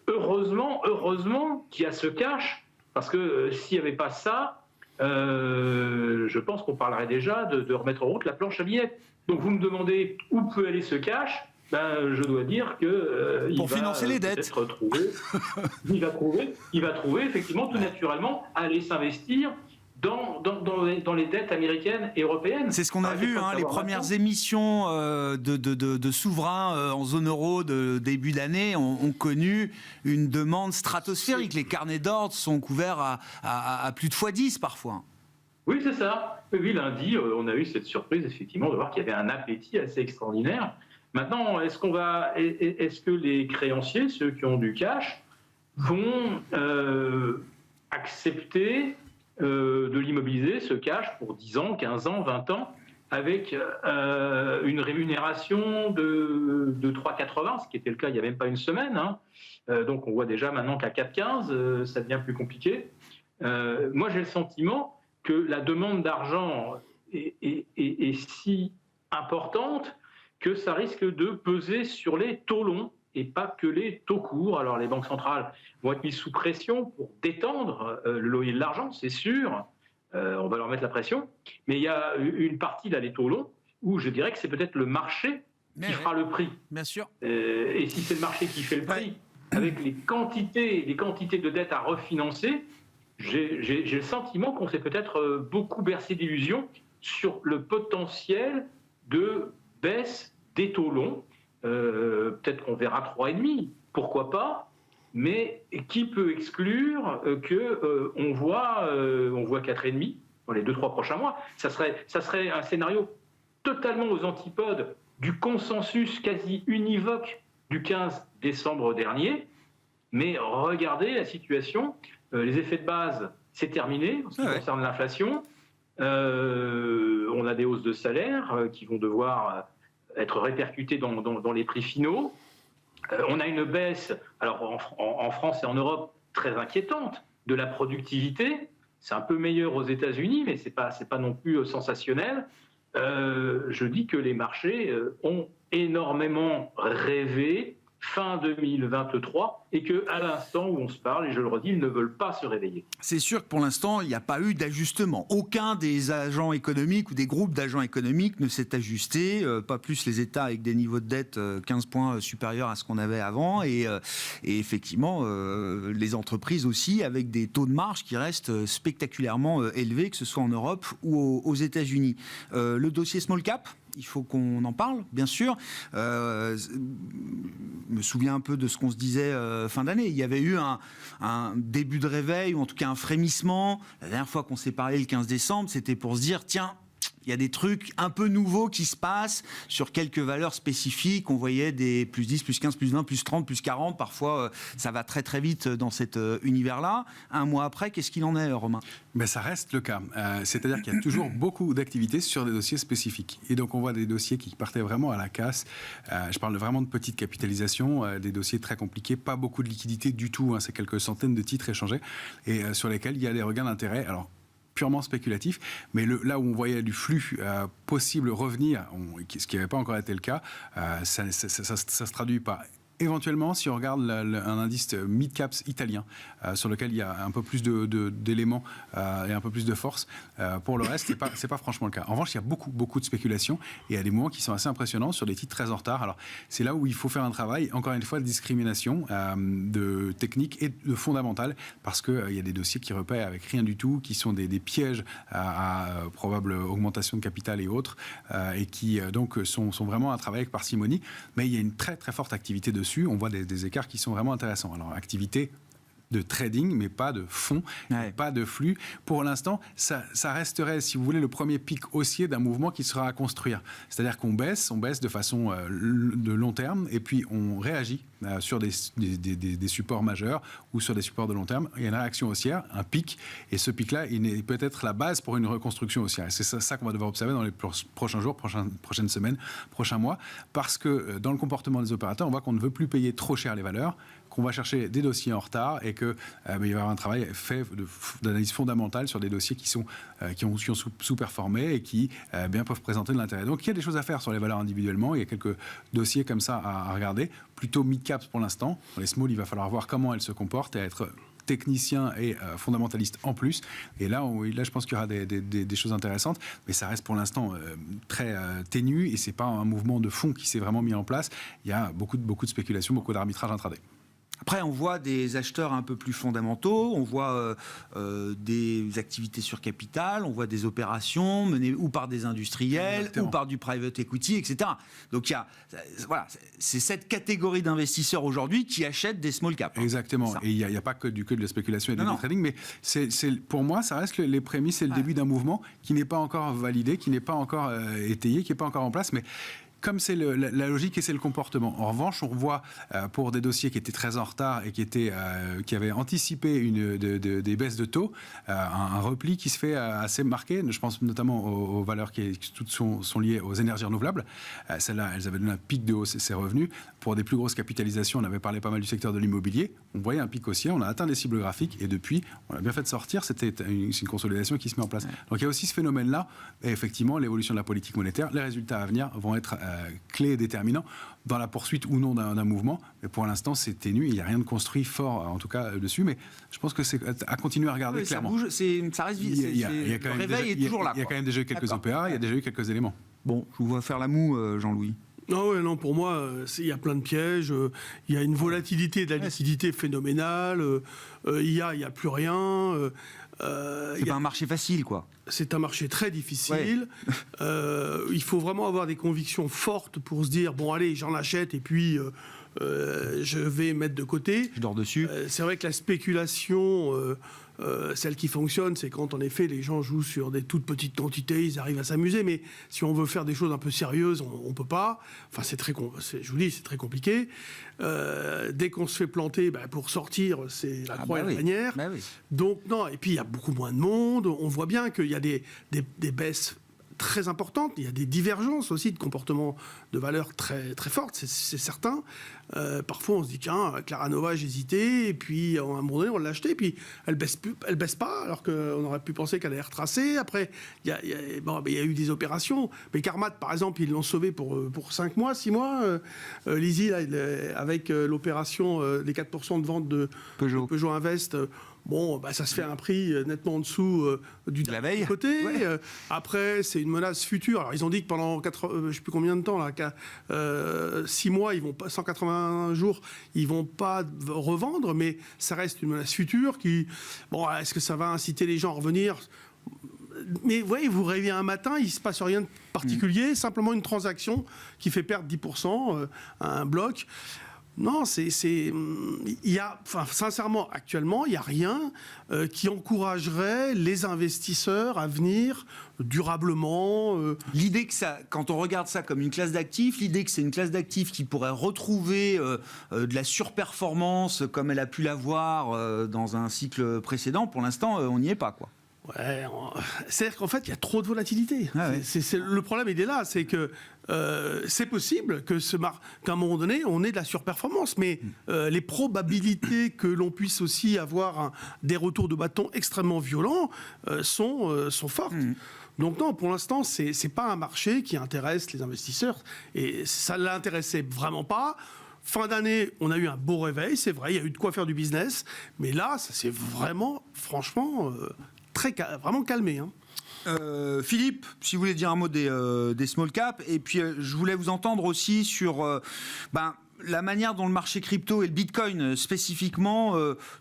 Heureusement qu'il y a ce cash, parce que s'il n'y avait pas ça, je pense qu'on parlerait déjà de remettre en route la planche à billettes. Donc vous me demandez où peut aller ce cash, je dois dire que pour financer les dettes. Il va trouver effectivement tout naturellement à aller s'investir dans les dettes américaines et européennes. C'est ce qu'on a vu, les premières émissions de souverains en zone euro de début d'année ont connu une demande stratosphérique. Les carnets d'ordre sont couverts à plus de x10 parfois. Oui, c'est ça. Oui, lundi, on a eu cette surprise, effectivement, de voir qu'il y avait un appétit assez extraordinaire. Maintenant, est-ce que les créanciers, ceux qui ont du cash, vont accepter de l'immobiliser, ce cash, pour 10 ans, 15 ans, 20 ans, avec une rémunération de 3,80, ce qui était le cas il n'y a même pas une semaine. Donc on voit déjà maintenant qu'à 4,15, ça devient plus compliqué. Moi, j'ai le sentiment que la demande d'argent est si importante que ça risque de peser sur les taux longs et pas que les taux courts. Alors les banques centrales vont être mises sous pression pour détendre le loyer de l'argent, c'est sûr, on va leur mettre la pression, mais il y a une partie, là, les taux longs, où je dirais que c'est peut-être le marché qui fera le prix. Bien sûr. Et si c'est le marché qui fait le prix, avec les quantités de dettes à refinancer, j'ai le sentiment qu'on s'est peut-être beaucoup bercé d'illusions sur le potentiel de baisse des taux longs. Peut-être qu'on verra 3,5, pourquoi pas, mais qui peut exclure qu'on voit 4,5 dans les 2-3 prochains mois. Ça serait un scénario totalement aux antipodes du consensus quasi univoque du 15 décembre dernier. Mais regardez la situation, les effets de base, c'est terminé en ce qui concerne l'inflation. On a des hausses de salaire qui vont devoir être répercutées dans les prix finaux. On a une baisse, alors en France et en Europe, très inquiétante de la productivité. C'est un peu meilleur aux États-Unis, mais c'est pas non plus sensationnel. Je dis que les marchés ont énormément rêvé fin 2023 et qu'à l'instant où on se parle, et je le redis, ils ne veulent pas se réveiller. C'est sûr que pour l'instant, il n'y a pas eu d'ajustement. Aucun des agents économiques ou des groupes d'agents économiques ne s'est ajusté, pas plus les États avec des niveaux de dette 15 points supérieurs à ce qu'on avait avant et effectivement les entreprises aussi avec des taux de marge qui restent spectaculairement élevés, que ce soit en Europe ou aux États-Unis. Le dossier small cap, il faut qu'on en parle, bien sûr. Je me souviens un peu de ce qu'on se disait fin d'année. Il y avait eu un début de réveil, ou en tout cas un frémissement. La dernière fois qu'on s'est parlé le 15 décembre, c'était pour se dire, tiens, il y a des trucs un peu nouveaux qui se passent sur quelques valeurs spécifiques. On voyait des plus 10, plus 15, plus 20, plus 30, plus 40. Parfois, ça va très très vite dans cet univers-là. Un mois après, qu'est-ce qu'il en est, Romain ? Mais ça reste le cas. C'est-à-dire qu'il y a toujours beaucoup d'activités sur des dossiers spécifiques. Et donc, on voit des dossiers qui partaient vraiment à la casse. Je parle vraiment de petite capitalisation, des dossiers très compliqués, pas beaucoup de liquidité du tout. C'est quelques centaines de titres échangés et sur lesquels il y a des regains d'intérêt. Alors, purement spéculatif, mais là où on voyait du flux possible revenir, ce qui n'avait pas encore été le cas, ça se traduit par Éventuellement, si on regarde un indice mid-caps italien, sur lequel il y a un peu plus d'éléments et un peu plus de force, pour le reste, c'est pas franchement le cas. En revanche, il y a beaucoup de spéculation et il y a des mouvements qui sont assez impressionnants sur des titres très en retard. Alors, c'est là où il faut faire un travail, encore une fois, de discrimination, de technique et de fondamental, parce qu'il y a des dossiers qui repèrent avec rien du tout, qui sont des pièges à probable augmentation de capital et autres, et qui donc sont vraiment à travailler avec parcimonie. Mais il y a une très forte activité dessus. On voit des écarts qui sont vraiment intéressants. Alors, activité de trading, mais pas de fonds, pas de flux. Pour l'instant, ça resterait, si vous voulez, le premier pic haussier d'un mouvement qui sera à construire. C'est-à-dire qu'on baisse de façon de long terme, et puis on réagit sur des supports majeurs ou sur des supports de long terme. Il y a une réaction haussière, un pic, et ce pic-là, il est peut-être la base pour une reconstruction haussière. Et c'est ça qu'on va devoir observer dans les prochains jours, prochaines semaines, prochains mois, parce que dans le comportement des opérateurs, on voit qu'on ne veut plus payer trop cher les valeurs, qu'on va chercher des dossiers en retard et qu'il va y avoir un travail fait d'analyse fondamentale sur des dossiers qui ont sous-performé et qui bien peuvent présenter de l'intérêt. Donc il y a des choses à faire sur les valeurs individuellement, il y a quelques dossiers comme ça à regarder, plutôt mid-caps pour l'instant. Dans les small, il va falloir voir comment elles se comportent et être technicien et fondamentaliste en plus. Et là, je pense qu'il y aura des choses intéressantes, mais ça reste pour l'instant très ténu et c'est pas un mouvement de fond qui s'est vraiment mis en place. Il y a beaucoup de spéculation, beaucoup d'arbitrage intraday. Après, on voit des acheteurs un peu plus fondamentaux, on voit des activités sur capital, on voit des opérations menées ou par des industriels, exactement, ou par du private equity, etc. Donc, voilà, c'est cette catégorie d'investisseurs aujourd'hui qui achètent des small caps. Exactement. Et il n'y a pas que de la spéculation et du trading, mais pour moi, ça reste les prémices et le début d'un mouvement qui n'est pas encore validé, qui n'est pas encore étayé, qui n'est pas encore en place, mais comme c'est la logique et c'est le comportement. En revanche, on voit pour des dossiers qui étaient très en retard et qui avaient anticipé des baisses de taux, un repli qui se fait assez marqué. Je pense notamment aux valeurs qui toutes sont liées aux énergies renouvelables. Celles-là, elles avaient donné un pic de hausse et ses revenus. Pour des plus grosses capitalisations, on avait parlé pas mal du secteur de l'immobilier. On voyait un pic haussier, on a atteint des cibles graphiques et depuis, on a bien fait de sortir. C'est une consolidation qui se met en place. Donc il y a aussi ce phénomène-là. Et effectivement, l'évolution de la politique monétaire, les résultats à venir vont être clé et déterminant dans la poursuite ou non d'un mouvement. Mais pour l'instant, c'est ténu. Il n'y a rien de construit fort, en tout cas, dessus. Mais je pense que c'est à continuer à regarder clairement. Ça bouge, ça reste vite. Le réveil est toujours là. Il y a quand même déjà eu quelques OPA, il y a déjà eu quelques éléments. Bon, je vous vois faire la moue, Jean-Louis. Non, pour moi, il y a plein de pièges. Il y a une volatilité de la liquidité phénoménale. Il y a plus rien. C'est pas un marché facile, quoi. C'est un marché très difficile. Ouais. Il faut vraiment avoir des convictions fortes pour se dire bon, allez, j'en achète et puis je vais mettre de côté. Je dors dessus. C'est vrai que la spéculation, celle qui fonctionne, c'est quand en effet les gens jouent sur des toutes petites quantités, ils arrivent à s'amuser. Mais si on veut faire des choses un peu sérieuses, on peut pas. Enfin, je vous dis, c'est très compliqué. Dès qu'on se fait planter, pour sortir, c'est la croix et la bannière. Oui. Donc non. Et puis il y a beaucoup moins de monde. On voit bien qu'il y a des baisses très importantes. Il y a des divergences aussi de comportement de valeurs très, très fortes, c'est certain. Parfois, on se dit, tiens, Clara Nova, j'hésitais, et puis à un moment donné, on l'a acheté, et puis elle baisse pas, alors qu'on aurait pu penser qu'elle allait retracer. Après, il y a eu des opérations. Mais Carmat, par exemple, ils l'ont sauvé pour 5 mois, 6 mois. Lizzie, là, avec l'opération des 4% de vente de Peugeot Invest, ça se fait à un prix nettement en dessous du dernier côté. Ouais. Après, c'est une menace future. Alors, ils ont dit que pendant je ne sais plus combien de temps, là, 6 mois, 180 jours, ils vont pas revendre, mais ça reste une menace future qui... est-ce que ça va inciter les gens à revenir ? Mais vous réveillez un matin, il ne se passe rien de particulier, simplement une transaction qui fait perdre 10% à un bloc. Non, sincèrement, actuellement, il n'y a rien qui encouragerait les investisseurs à venir durablement. L'idée que quand on regarde ça comme une classe d'actifs, l'idée que c'est une classe d'actifs qui pourrait retrouver de la surperformance comme elle a pu l'avoir dans un cycle précédent, pour l'instant, on n'y est pas, quoi. Ouais, c'est-à-dire qu'en fait, il y a trop de volatilité. Le problème, il est là, c'est que c'est possible qu'à un moment donné, on ait de la surperformance, mais les probabilités que l'on puisse aussi avoir des retours de bâton extrêmement violents sont fortes. Donc non, pour l'instant, c'est pas un marché qui intéresse les investisseurs, et ça ne l'intéressait vraiment pas. fin d'année, on a eu un beau réveil, c'est vrai, il y a eu de quoi faire du business, mais là, ça s'est vraiment, franchement, vraiment calmé. Hein. Philippe, si vous voulez dire un mot des small caps, et puis je voulais vous entendre aussi sur la manière dont le marché crypto et le Bitcoin spécifiquement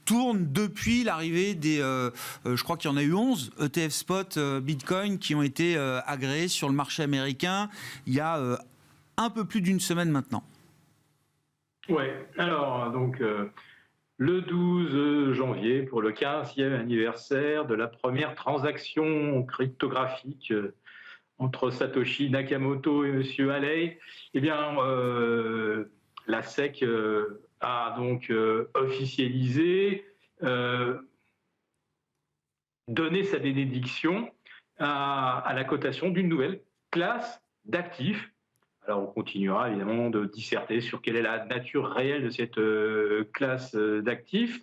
tournent depuis l'arrivée des, je crois qu'il y en a eu 11 ETF spot Bitcoin qui ont été agréés sur le marché américain il y a un peu plus d'une semaine maintenant. Ouais, alors donc le 12 janvier pour le 15e anniversaire de la première transaction cryptographique entre Satoshi Nakamoto et Monsieur Halley, eh bien la SEC a donc officialisé, donné sa bénédiction à la cotation d'une nouvelle classe d'actifs. Alors on continuera évidemment de disserter sur quelle est la nature réelle de cette classe d'actifs.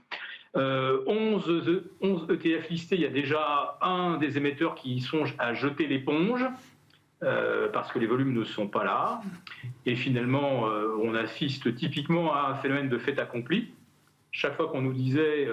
11 ETF listés, il y a déjà un des émetteurs qui songe à jeter l'éponge parce que les volumes ne sont pas là. Et finalement, on assiste typiquement à un phénomène de fait accompli. Chaque fois qu'on nous disait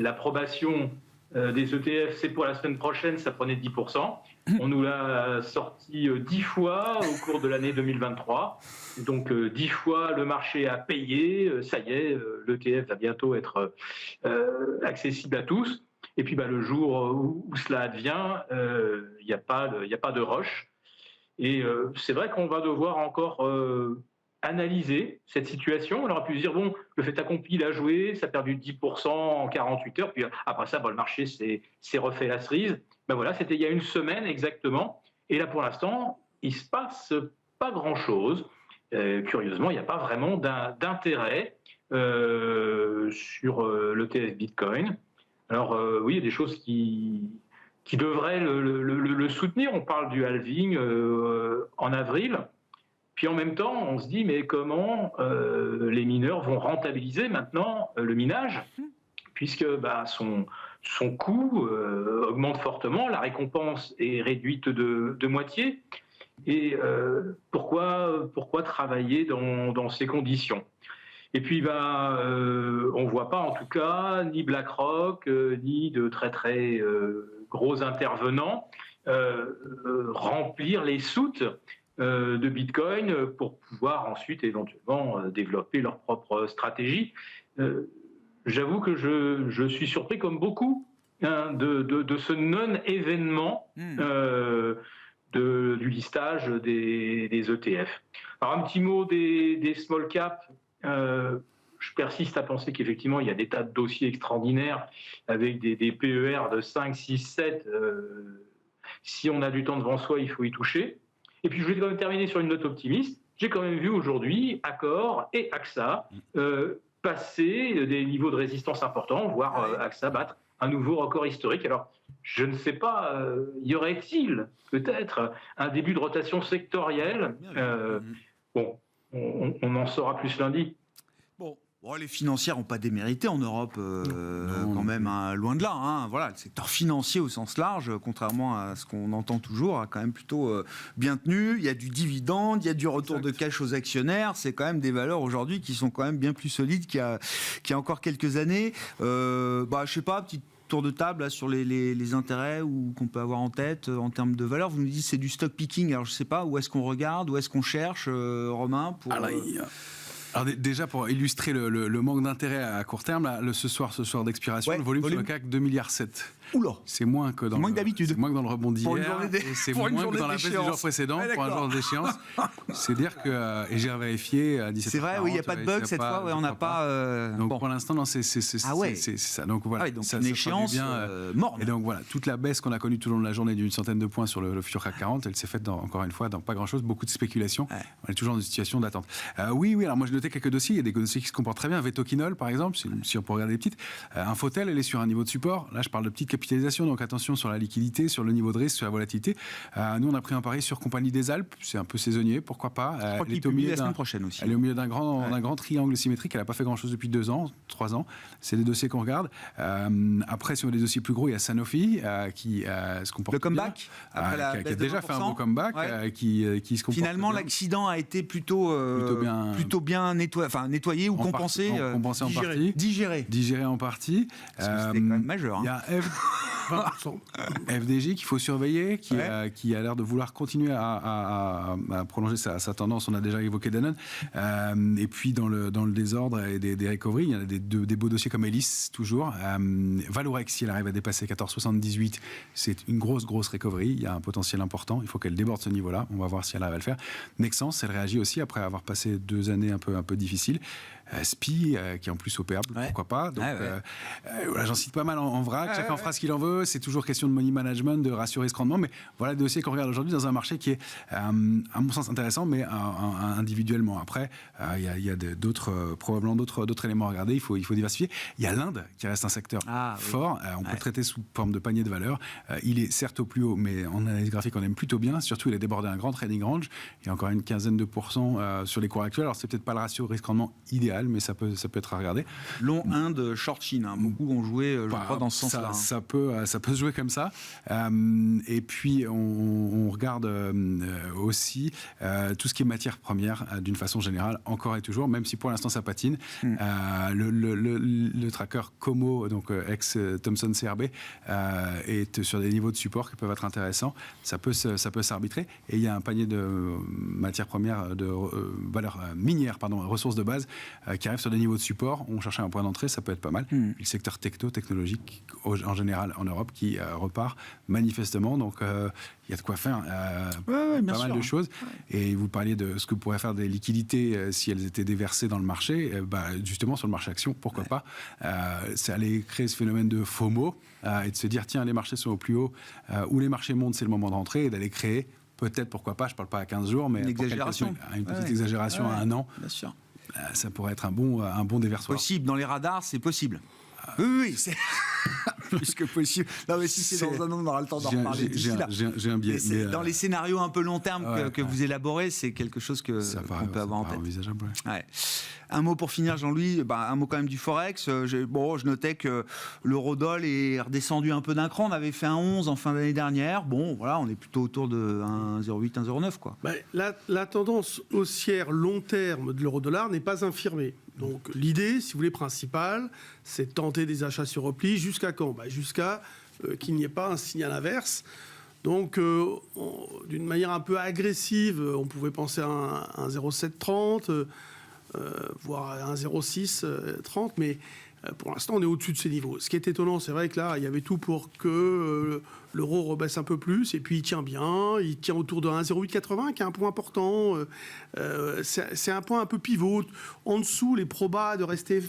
l'approbation des ETF, c'est pour la semaine prochaine, ça prenait 10%. On nous l'a sorti 10 fois au cours de l'année 2023. Donc 10 fois le marché a payé. Ça y est, l'ETF va bientôt être accessible à tous. Et puis le jour où cela advient, il n'y a pas de rush. Et c'est vrai qu'on va devoir encore analyser cette situation. On aurait pu se dire, bon, le fait accompli, il a joué, ça a perdu 10% en 48 heures, puis après ça, le marché s'est refait la cerise. Voilà, c'était il y a une semaine exactement. Et là, pour l'instant, il ne se passe pas grand-chose. Curieusement, il n'y a pas vraiment d'intérêt sur l'ETF Bitcoin. Alors, oui, il y a des choses qui devraient le soutenir. On parle du halving en avril. Puis en même temps, on se dit, mais comment les mineurs vont rentabiliser maintenant le minage, puisque son coût augmente fortement, la récompense est réduite de moitié. Et pourquoi travailler dans ces conditions ? Et puis, on ne voit pas, en tout cas, ni BlackRock, ni de très, très gros intervenants remplir les soutes de Bitcoin pour pouvoir ensuite, éventuellement, développer leur propre stratégie. J'avoue que je suis surpris, comme beaucoup, de ce non-événement du listage des ETF. Alors, un petit mot des small caps. Je persiste à penser qu'effectivement, il y a des tas de dossiers extraordinaires avec des PER de 5, 6, 7. Si on a du temps devant soi, il faut y toucher. Et puis, je vais quand même terminer sur une note optimiste. J'ai quand même vu aujourd'hui Accor et AXA passer des niveaux de résistance importants, voire AXA battre un nouveau record historique. Alors, je ne sais pas, y aurait-il peut-être un début de rotation sectorielle ? Bon, on en saura plus lundi. Bon, les financières n'ont pas démérité en Europe, quand même, hein, loin de là. Hein. Voilà, le secteur financier au sens large, contrairement à ce qu'on entend toujours, a quand même plutôt bien tenu. Il y a du dividende, il y a du retour de cash aux actionnaires. C'est quand même des valeurs aujourd'hui qui sont quand même bien plus solides qu'il y a encore quelques années. Je sais pas, petite tour de table là, sur les intérêts qu'on peut avoir en tête en termes de valeur. Vous nous dites que c'est du stock picking. Alors je ne sais pas, où est-ce qu'on regarde, où est-ce qu'on cherche, Romain pour, Alors déjà, pour illustrer le manque d'intérêt à court terme, là, ce soir d'expiration, le volume sur le CAC, 2,7 milliards. Oula. C'est moins que d'habitude. C'est moins que dans le rebond d'hier. Et c'est moins que dans la baisse du jour précédent pour un jour d'échéance. C'est-à-dire que, et j'ai vérifié à 17h40. C'est vrai, oui, il n'y a pas de bug cette fois, on n'a pas. Donc pour l'instant, non, c'est ça. Donc voilà. Donc ça, une échéance morne. Et donc voilà, toute la baisse qu'on a connue tout au long de la journée d'une centaine de points sur le futur CAC 40, elle s'est faite encore une fois dans pas grand-chose, beaucoup de spéculation. On est toujours dans une situation d'attente. Oui, alors moi je notais quelques dossiers. Il y a des dossiers qui se comportent très bien. Vetoquinol, par exemple, si on peut regarder les petites. Infotel, elle est sur un niveau de support. Là, je parle de petites capitalisation, donc attention sur la liquidité, sur le niveau de risque, sur la volatilité. Nous, on a pris un pari sur Compagnie des Alpes. C'est un peu saisonnier, pourquoi pas. Je crois qu'il publie la semaine prochaine aussi. Elle est au milieu d'un grand triangle symétrique. Elle n'a pas fait grand-chose depuis 2 ans, 3 ans. C'est des dossiers qu'on regarde. Après, sur des dossiers plus gros, il y a Sanofi qui se comporte le comeback bien, après la qui a baisse déjà de fait un 20%. bon comeback, qui se comporte Finalement, bien. l'accident a été plutôt bien nettoyé ou compensé. Compensé en partie. Digéré en partie. C'était quand même majeur. Il y a 20%. FDJ qu'il faut surveiller, qui a l'air de vouloir continuer à prolonger sa tendance. On a déjà évoqué Danone. Et puis dans le désordre et des recoveries, il y en a des beaux dossiers comme Elis, toujours. Valorex, si elle arrive à dépasser 14,78, c'est une grosse recovery. Il y a un potentiel important. Il faut qu'elle déborde ce niveau-là. On va voir si elle arrive à le faire. Nexans, elle réagit aussi après avoir passé 2 années un peu difficiles. SPI, qui est en plus opérable, pourquoi pas. Donc, voilà, j'en cite pas mal en vrac. Chacun fera ce qu'il en veut. C'est toujours question de money management, de ratio risque-rendement. Mais voilà le dossier qu'on regarde aujourd'hui dans un marché qui est, à mon sens, intéressant, mais individuellement. Après, il y a probablement d'autres éléments à regarder. Il faut diversifier. Il y a l'Inde qui reste un secteur fort. On peut le traiter sous forme de panier de valeur. Il est certes au plus haut, mais en analyse graphique, on aime plutôt bien. Surtout, il a débordé un grand trading range. Il y a encore une quinzaine de % sur les cours actuels. Alors, c'est peut-être pas le ratio risque-rendement idéal, mais ça peut être à regarder. Long Inde, short Chine. Beaucoup ont joué, je crois, dans ce sens-là. Ça peut se jouer comme ça. Et puis, on regarde aussi tout ce qui est matière première, d'une façon générale, encore et toujours, même si pour l'instant ça patine. Le tracker Como, donc ex-Thomson CRB, est sur des niveaux de support qui peuvent être intéressants. Ça peut s'arbitrer. Et il y a un panier de matières premières, de valeurs minières, ressources de base, qui arrive sur des niveaux de support. On cherchait un point d'entrée, ça peut être pas mal. Le secteur technologique, en général en Europe, qui repart manifestement. Donc, il y a de quoi faire pas mal de choses. Et vous parliez de ce que pourraient faire des liquidités si elles étaient déversées dans le marché. Justement, sur le marché action, pourquoi pas. C'est aller créer ce phénomène de FOMO et de se dire, tiens, les marchés sont au plus haut, où les marchés montent, c'est le moment de rentrer, et d'aller créer, peut-être, pourquoi pas, je ne parle pas à 15 jours, mais une exagération. Une petite exagération à 1 an. Bien sûr. Ça pourrait être un bon déversoir. Possible, dans les radars, c'est possible. Oui, c'est plus que possible. Non, mais si c'est dans un an, on aura le temps d'en reparler. J'ai un biais. Dans les scénarios un peu long terme que vous élaborez, c'est quelque chose qu'on peut avoir en tête. Envisageable. Un mot pour finir, Jean-Louis. Un mot quand même du Forex. Je notais que l'eurodoll est redescendu un peu d'un cran. On avait fait un 11 en fin d'année dernière. Bon, voilà, on est plutôt autour de 1,08, 1,09, quoi. La tendance haussière long terme de l'euro-dollar n'est pas infirmée. Donc l'idée, si vous voulez, principale, c'est de tenter des achats sur repli. Jusqu'à quand ? Jusqu'à qu'il n'y ait pas un signal inverse. Donc, d'une manière un peu agressive, on pouvait penser à un 0,730, voire à un 0,630, mais pour l'instant, on est au-dessus de ces niveaux. Ce qui est étonnant, c'est vrai que là, il y avait tout pour que l'euro rebaisse un peu plus, et puis il tient bien, il tient autour de 1,0880, qui est un point important. C'est un point un peu pivot. En dessous, les probas de rester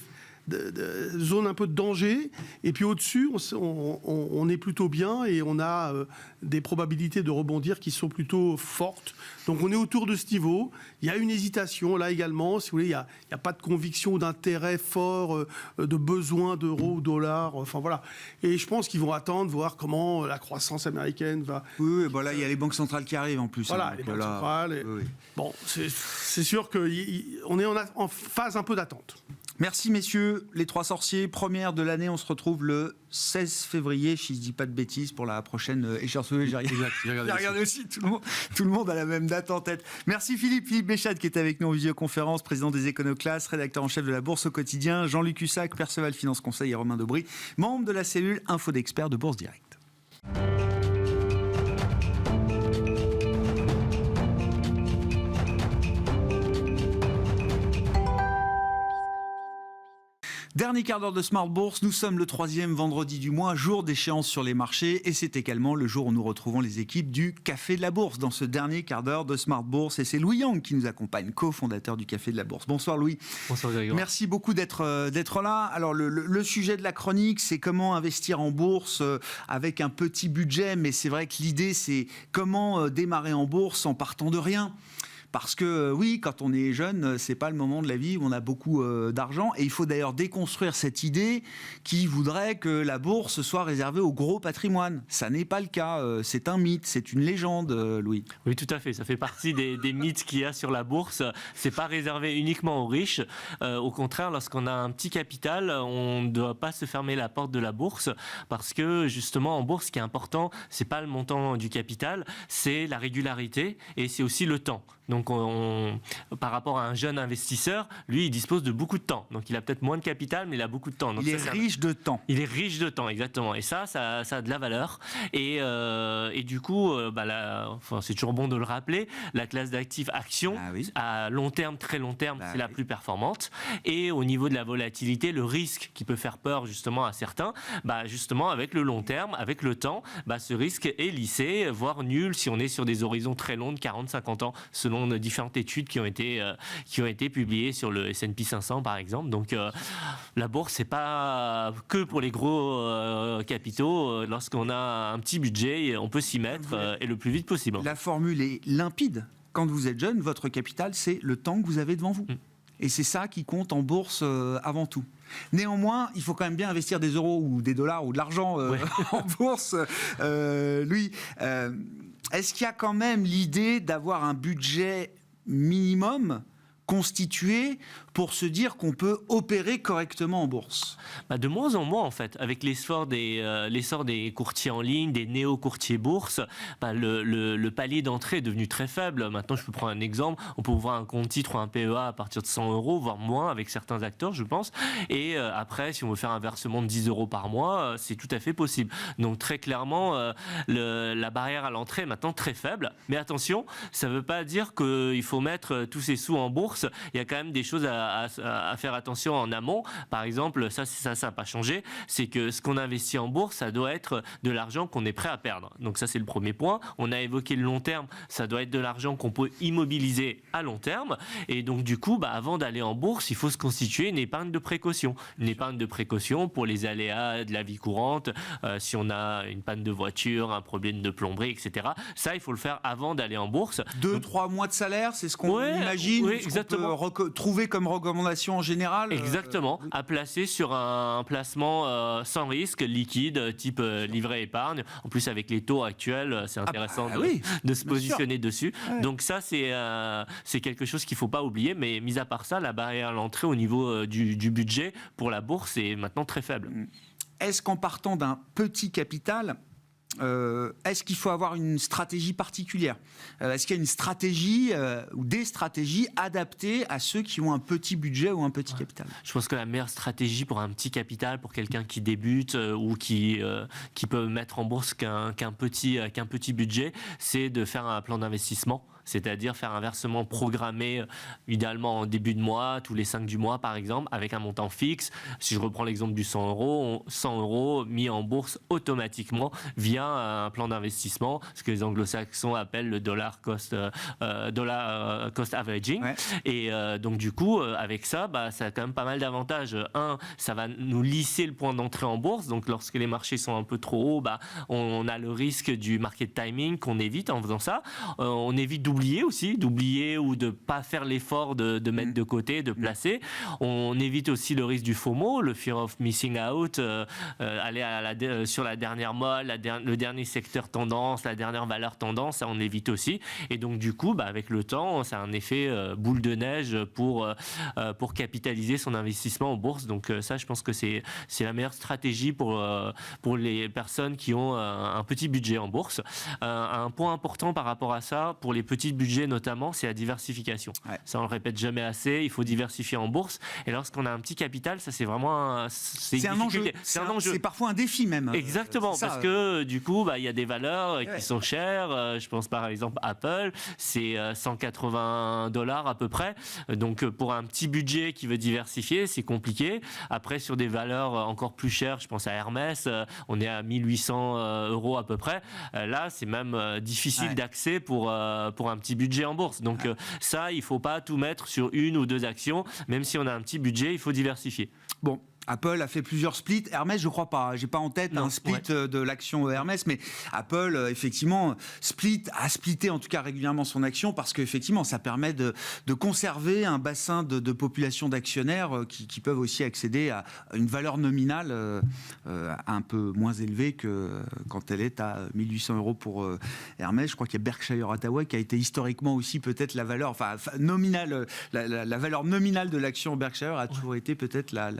zone un peu de danger, et puis au-dessus on est plutôt bien et on a des probabilités de rebondir qui sont plutôt fortes. Donc on est autour de ce niveau. Il y a une hésitation là également, si vous voulez, il n'y a pas de conviction d'intérêt fort, de besoin d'euros ou dollars, enfin voilà. Et je pense qu'ils vont attendre, voir comment la croissance américaine va... Oui, là il y a les banques centrales qui arrivent en plus. Voilà, les banques centrales. Oui. Bon, c'est sûr qu'on est en phase un peu d'attente. Merci messieurs, les 3 sorciers, première de l'année, on se retrouve le 16 février, si je ne dis pas de bêtises, pour la prochaine échéance. J'ai regardé aussi, tout le monde a la même date en tête. Merci Philippe Béchade qui est avec nous en visioconférence, président des Éconoclasses, rédacteur en chef de la Bourse au quotidien, Jean-Luc Hussac, Perceval Finance Conseil et Romain Daubry, membre de la cellule Info d'experts de Bourse Direct. Dernier quart d'heure de Smart Bourse, nous sommes le 3e vendredi du mois, jour d'échéance sur les marchés, et c'est également le jour où nous retrouvons les équipes du Café de la Bourse dans ce dernier quart d'heure de Smart Bourse, et c'est Louis Yang qui nous accompagne, cofondateur du Café de la Bourse. Bonsoir Louis. Bonsoir Grégoire. Merci beaucoup d'être là. Alors le sujet de la chronique, c'est comment investir en bourse avec un petit budget, mais c'est vrai que l'idée c'est comment démarrer en bourse en partant de rien. parce que oui, quand on est jeune, c'est pas le moment de la vie où on a beaucoup d'argent, et il faut d'ailleurs déconstruire cette idée qui voudrait que la bourse soit réservée au gros patrimoine. Ça n'est pas le cas, c'est un mythe, c'est une légende, Louis. Oui, tout à fait, ça fait partie des mythes qu'il y a sur la bourse. C'est pas réservé uniquement aux riches. Au contraire, lorsqu'on a un petit capital, on ne doit pas se fermer la porte de la bourse, parce que justement en bourse, ce qui est important, c'est pas le montant du capital, c'est la régularité et c'est aussi le temps. Donc par rapport à un jeune investisseur, lui il dispose de beaucoup de temps. Donc il a peut-être moins de capital, mais il a beaucoup de temps. Donc, il est riche de temps. Il est riche de temps, exactement. Et ça a de la valeur. Et du coup, c'est toujours bon de le rappeler, la classe d'actifs actions, à long terme, très long terme, c'est la plus performante. Et au niveau de la volatilité, le risque qui peut faire peur justement à certains, justement avec le long terme, avec le temps, ce risque est lissé, voire nul si on est sur des horizons très longs de 40-50 ans, selon différentes études qui ont été publiées sur le S&P 500 par exemple. Donc la bourse, c'est pas que pour les gros capitaux. Lorsqu'on a un petit budget, on peut s'y mettre et le plus vite possible. La formule est limpide. Quand vous êtes jeune, votre capital, c'est le temps que vous avez devant vous. Et c'est ça qui compte en bourse avant tout. Néanmoins, il faut quand même bien investir des euros ou des dollars ou de l'argent en bourse. Louis, est-ce qu'il y a quand même l'idée d'avoir un budget minimum constitué pour se dire qu'on peut opérer correctement en bourse? De moins en moins en fait, avec l'essor des courtiers en ligne, des néo-courtiers bourse, le palier d'entrée est devenu très faible. Maintenant, je peux prendre un exemple, on peut ouvrir un compte titre ou un PEA à partir de 100 €, voire moins avec certains acteurs, je pense. Et après, si on veut faire un versement de 10 € par mois, c'est tout à fait possible. Donc très clairement, la barrière à l'entrée est maintenant très faible. Mais attention, ça ne veut pas dire qu'il faut mettre tous ses sous en bourse. Il y a quand même des choses à faire attention en amont. Par exemple, ça n'a pas changé, c'est que ce qu'on investit en bourse, ça doit être de l'argent qu'on est prêt à perdre. Donc ça, c'est le premier point. On a évoqué le long terme, ça doit être de l'argent qu'on peut immobiliser à long terme. Et donc du coup, avant d'aller en bourse, il faut se constituer une épargne de précaution. Une épargne de précaution pour les aléas de la vie courante, si on a une panne de voiture, un problème de plomberie, etc. Ça, il faut le faire avant d'aller en bourse. 2-3 mois de salaire, c'est ce qu'on imagine, exactement. qu'on peut trouver comme recommandation en général. Exactement, à placer sur un placement sans risque, liquide, type livret épargne. En plus, avec les taux actuels, c'est intéressant de se positionner dessus. Ouais. Donc ça, c'est quelque chose qu'il ne faut pas oublier. Mais mis à part ça, la barrière à l'entrée au niveau du budget pour la bourse est maintenant très faible. Est-ce qu'en partant d'un petit capital, est-ce qu'il faut avoir une stratégie particulière? Est-ce qu'il y a une stratégie ou des stratégies adaptées à ceux qui ont un petit budget ou un petit capital? Je pense que la meilleure stratégie pour un petit capital, pour quelqu'un qui débute ou qui peut mettre en bourse qu'un petit budget, c'est de faire un plan d'investissement. C'est-à-dire faire un versement programmé, idéalement en début de mois, tous les 5 du mois par exemple, avec un montant fixe. Si je reprends l'exemple du 100 €, 100 € mis en bourse automatiquement via un plan d'investissement, ce que les anglo-saxons appellent le dollar cost averaging. Ouais. Et donc du coup, avec ça, ça a quand même pas mal d'avantages. Un, ça va nous lisser le point d'entrée en bourse. Donc lorsque les marchés sont un peu trop hauts, on a le risque du market timing qu'on évite en faisant ça. On évite d'oublier ou de pas faire l'effort de mettre de côté, de placer. On évite aussi le risque du FOMO, le fear of missing out, aller sur la dernière mode, le dernier secteur tendance, la dernière valeur tendance, ça on évite aussi. Et donc du coup, avec le temps, ça a un effet boule de neige pour capitaliser son investissement en bourse. Donc ça, je pense que c'est la meilleure stratégie pour les personnes qui ont un petit budget en bourse. Un point important par rapport à ça, pour les petits budget notamment, c'est la diversification. Ouais. Ça, on le répète jamais assez, il faut diversifier en bourse. Et lorsqu'on a un petit capital, ça c'est vraiment c'est un enjeu. C'est un enjeu. C'est parfois un défi même. Exactement, parce que du coup, il y a des valeurs qui sont chères. Je pense par exemple Apple, c'est 180 $ à peu près. Donc pour un petit budget qui veut diversifier, c'est compliqué. Après, sur des valeurs encore plus chères, je pense à Hermès, on est à 1800 € à peu près. Là, c'est même difficile d'accès pour un petit budget en bourse. Donc ça, il ne faut pas tout mettre sur une ou deux actions. Même si on a un petit budget, il faut diversifier. Bon. Apple a fait plusieurs splits. Hermès, je crois pas. J'ai pas en tête un split de l'action Hermès, mais Apple, effectivement, a splitté en tout cas régulièrement son action parce qu'effectivement, ça permet de conserver un bassin de population d'actionnaires qui peuvent aussi accéder à une valeur nominale un peu moins élevée que quand elle est à 1 800 € pour Hermès. Je crois qu'il y a Berkshire Hathaway qui a été historiquement aussi peut-être la valeur, nominale, la valeur nominale de l'action Berkshire a toujours été peut-être la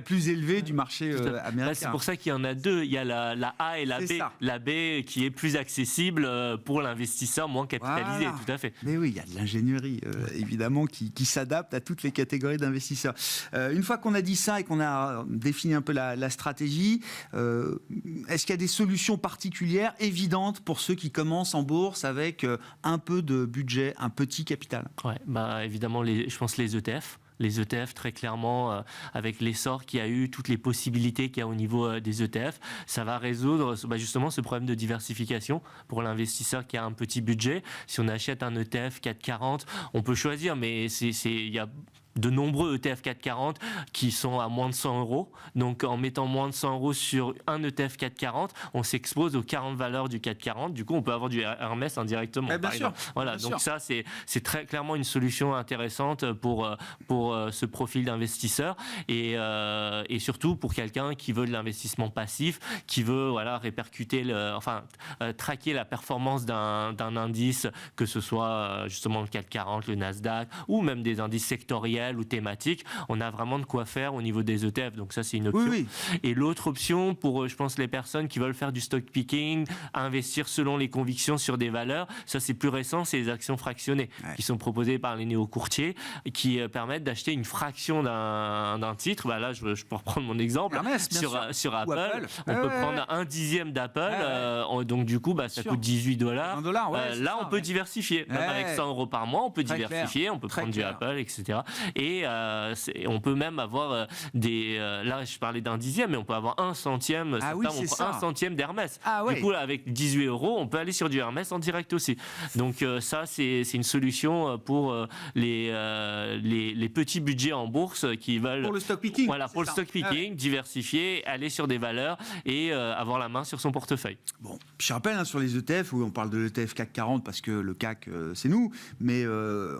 plus élevée du marché américain. Là, c'est pour ça qu'il y en a deux. Il y a la A et la B. Ça. La B qui est plus accessible pour l'investisseur moins capitalisé, tout à fait. Mais oui, il y a de l'ingénierie, évidemment, qui s'adapte à toutes les catégories d'investisseurs. Une fois qu'on a dit ça et qu'on a défini un peu la stratégie, est-ce qu'il y a des solutions particulières, évidentes, pour ceux qui commencent en bourse avec un peu de budget, un petit capital? Ouais, évidemment, je pense les ETF. Les ETF, très clairement, avec l'essor qu'il y a eu, toutes les possibilités qu'il y a au niveau des ETF, ça va résoudre justement ce problème de diversification pour l'investisseur qui a un petit budget. Si on achète un ETF 440, on peut choisir, mais il y a de nombreux ETF 440 qui sont à moins de 100 €. Donc, en mettant moins de 100 € sur un ETF 440, on s'expose aux 40 valeurs du 440. Du coup, on peut avoir du Hermès indirectement. Bien sûr. Voilà. Bien donc sûr. ça, c'est très clairement une solution intéressante pour ce profil d'investisseur et surtout pour quelqu'un qui veut de l'investissement passif, qui veut répercuter, traquer la performance d'un indice, que ce soit justement le 440, le Nasdaq ou même des indices sectoriels ou thématiques. On a vraiment de quoi faire au niveau des ETF. Donc ça, c'est une option. Oui. Et l'autre option pour, je pense, les personnes qui veulent faire du stock picking, investir selon les convictions sur des valeurs, ça c'est plus récent, c'est les actions fractionnées qui sont proposées par les néo-courtiers qui permettent d'acheter une fraction d'un titre. Là, je peux reprendre mon exemple. Hermès, sur Apple. On peut prendre un dixième d'Apple. Donc du coup, ça coûte $18. Là, on peut diversifier. Même avec 100 € par mois, on peut diversifier. On peut prendre du Apple, etc. Et on peut même avoir là, je parlais d'un dixième, mais on peut avoir un centième. On prend un centième d'Hermès. Du coup, avec 18 €, on peut aller sur du Hermès en direct aussi. Donc ça, c'est une solution pour les petits budgets en bourse qui veulent... Pour le stock picking. Voilà, pour le stock picking, diversifier, aller sur des valeurs et avoir la main sur son portefeuille. Bon, je rappelle, sur les ETF, on parle de l'ETF CAC 40 parce que le CAC, c'est nous, mais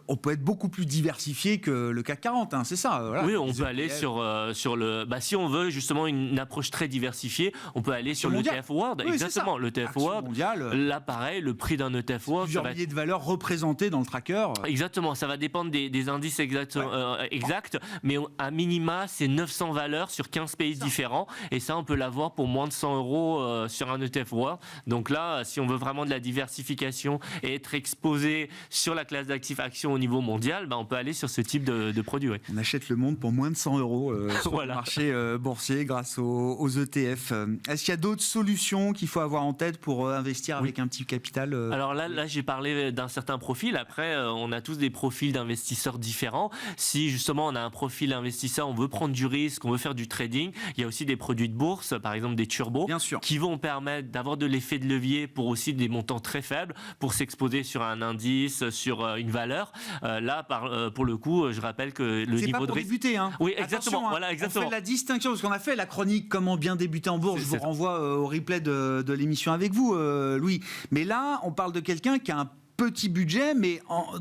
on peut être beaucoup plus diversifié que le CAC 40, c'est ça. Oui, on peut aller sur le... si on veut justement une approche très diversifiée, on peut aller sur l'ETF World. Oui, exactement, l'ETF World. Là, pareil, le prix d'un ETF World... Plusieurs milliers de valeurs représentées dans le tracker. Exactement, ça va dépendre des indices exacts, mais à minima, c'est 900 valeurs sur 15 pays différents. Et ça, on peut l'avoir pour moins de 100 € sur un ETF World. Donc là, si on veut vraiment de la diversification et être exposé sur la classe d'actifs actions au niveau mondial, on peut aller sur ce type de produit. On achète le monde pour moins de 100 € sur le marché boursier grâce aux ETF. Est-ce qu'il y a d'autres solutions qu'il faut avoir en tête pour investir avec un petit capital Alors là, j'ai parlé d'un certain profil. Après, on a tous des profils d'investisseurs différents. Si justement on a un profil investisseur, on veut prendre du risque, on veut faire du trading, il y a aussi des produits de bourse, par exemple des turbos, qui vont permettre d'avoir de l'effet de levier pour aussi des montants très faibles, pour s'exposer sur un indice, sur une valeur. Là, pour le coup, je rappelle que le niveau de risque... débuter, Oui, exactement. On fait la distinction, parce qu'on a fait la chronique Comment bien débuter en bourse. Je vous renvoie au replay de l'émission avec vous, Louis. Mais là, on parle de quelqu'un qui a un petit budget, mais dans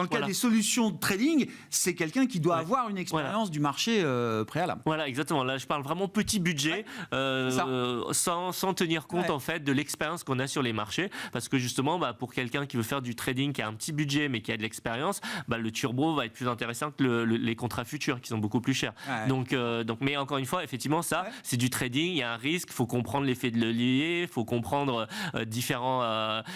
le cas des solutions de trading, c'est quelqu'un qui doit avoir une expérience du marché préalable. Voilà, exactement. Là, je parle vraiment petit budget, sans tenir compte en fait de l'expérience qu'on a sur les marchés, parce que justement, pour quelqu'un qui veut faire du trading, qui a un petit budget mais qui a de l'expérience, le turbo va être plus intéressant que les contrats futurs, qui sont beaucoup plus chers. Donc, mais encore une fois, effectivement, c'est du trading. Il y a un risque. Il faut comprendre l'effet de levier. Il faut comprendre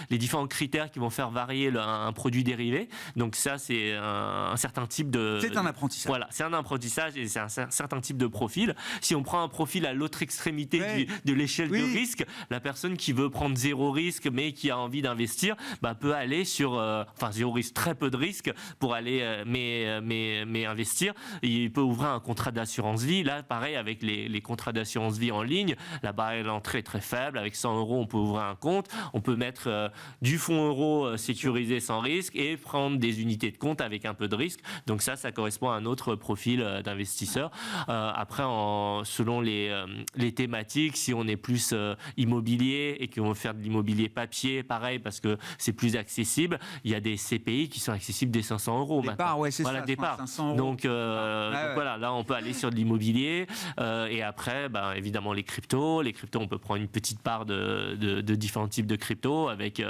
les différents critères qui vont faire varier un produit dérivé. Donc ça, c'est un certain type de... C'est un apprentissage. Voilà, c'est un apprentissage et c'est un certain type de profil. Si on prend un profil à l'autre extrémité de l'échelle de risque, la personne qui veut prendre zéro risque mais qui a envie d'investir, peut aller sur... zéro risque, très peu de risque pour aller mais investir. Il peut ouvrir un contrat d'assurance vie. Là, pareil, avec les contrats d'assurance vie en ligne, la barrière d'entrée est très faible. Avec 100 €, on peut ouvrir un compte. On peut mettre du fonds euro sécurisé sans risque et prendre des unités de compte avec un peu de risque. Donc ça correspond à un autre profil d'investisseur. Après, selon les thématiques, si on est plus immobilier et qu'on veut faire de l'immobilier papier, pareil, parce que c'est plus accessible, il y a des CPI qui sont accessibles dès 500 euros maintenant. Départ, ouais, c'est voilà, ça, départ. 500 €. Donc voilà, là on peut aller sur de l'immobilier et après, évidemment les cryptos, on peut prendre une petite part de différents types de cryptos avec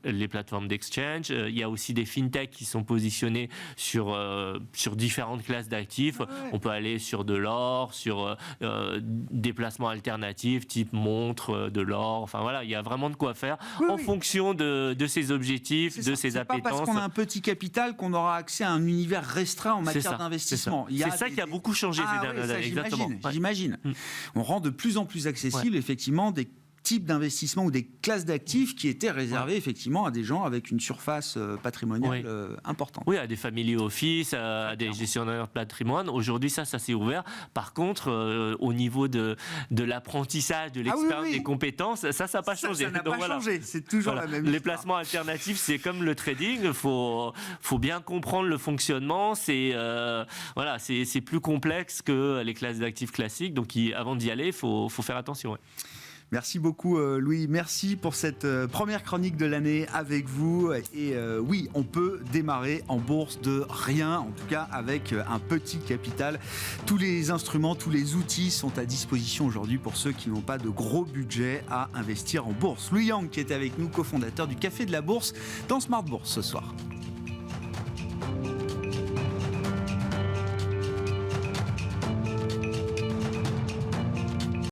les plateformes d'exchange. Il y a aussi des fintechs qui sont positionnés sur différentes classes d'actifs. On peut aller sur de l'or, sur des placements alternatifs type montre, de l'or. Enfin voilà, il y a vraiment de quoi faire en fonction de ses objectifs, de ses appétences. C'est pas parce qu'on a un petit capital qu'on aura accès à un univers restreint en matière d'investissement. C'est ça qui a beaucoup changé ces dernières années. Exactement. J'imagine. On rend de plus en plus accessible effectivement des types d'investissement ou des classes d'actifs qui étaient réservées effectivement à des gens avec une surface patrimoniale importante. Oui, à des family office, à des gestionnaires de patrimoine. Aujourd'hui, ça s'est ouvert. Par contre, au niveau de l'apprentissage, de l'expérience, des compétences, ça n'a pas changé. Ça n'a pas changé. C'est toujours la même Les histoire. placements alternatifs, c'est comme le trading. Il faut bien comprendre le fonctionnement. C'est plus complexe que les classes d'actifs classiques. Donc, avant d'y aller, il faut faire attention. Merci beaucoup Louis, merci pour cette première chronique de l'année avec vous. Et oui, on peut démarrer en bourse de rien, en tout cas avec un petit capital. Tous les instruments, tous les outils sont à disposition aujourd'hui pour ceux qui n'ont pas de gros budget à investir en bourse. Louis Yang qui est avec nous, cofondateur du Café de la Bourse dans Smart Bourse ce soir.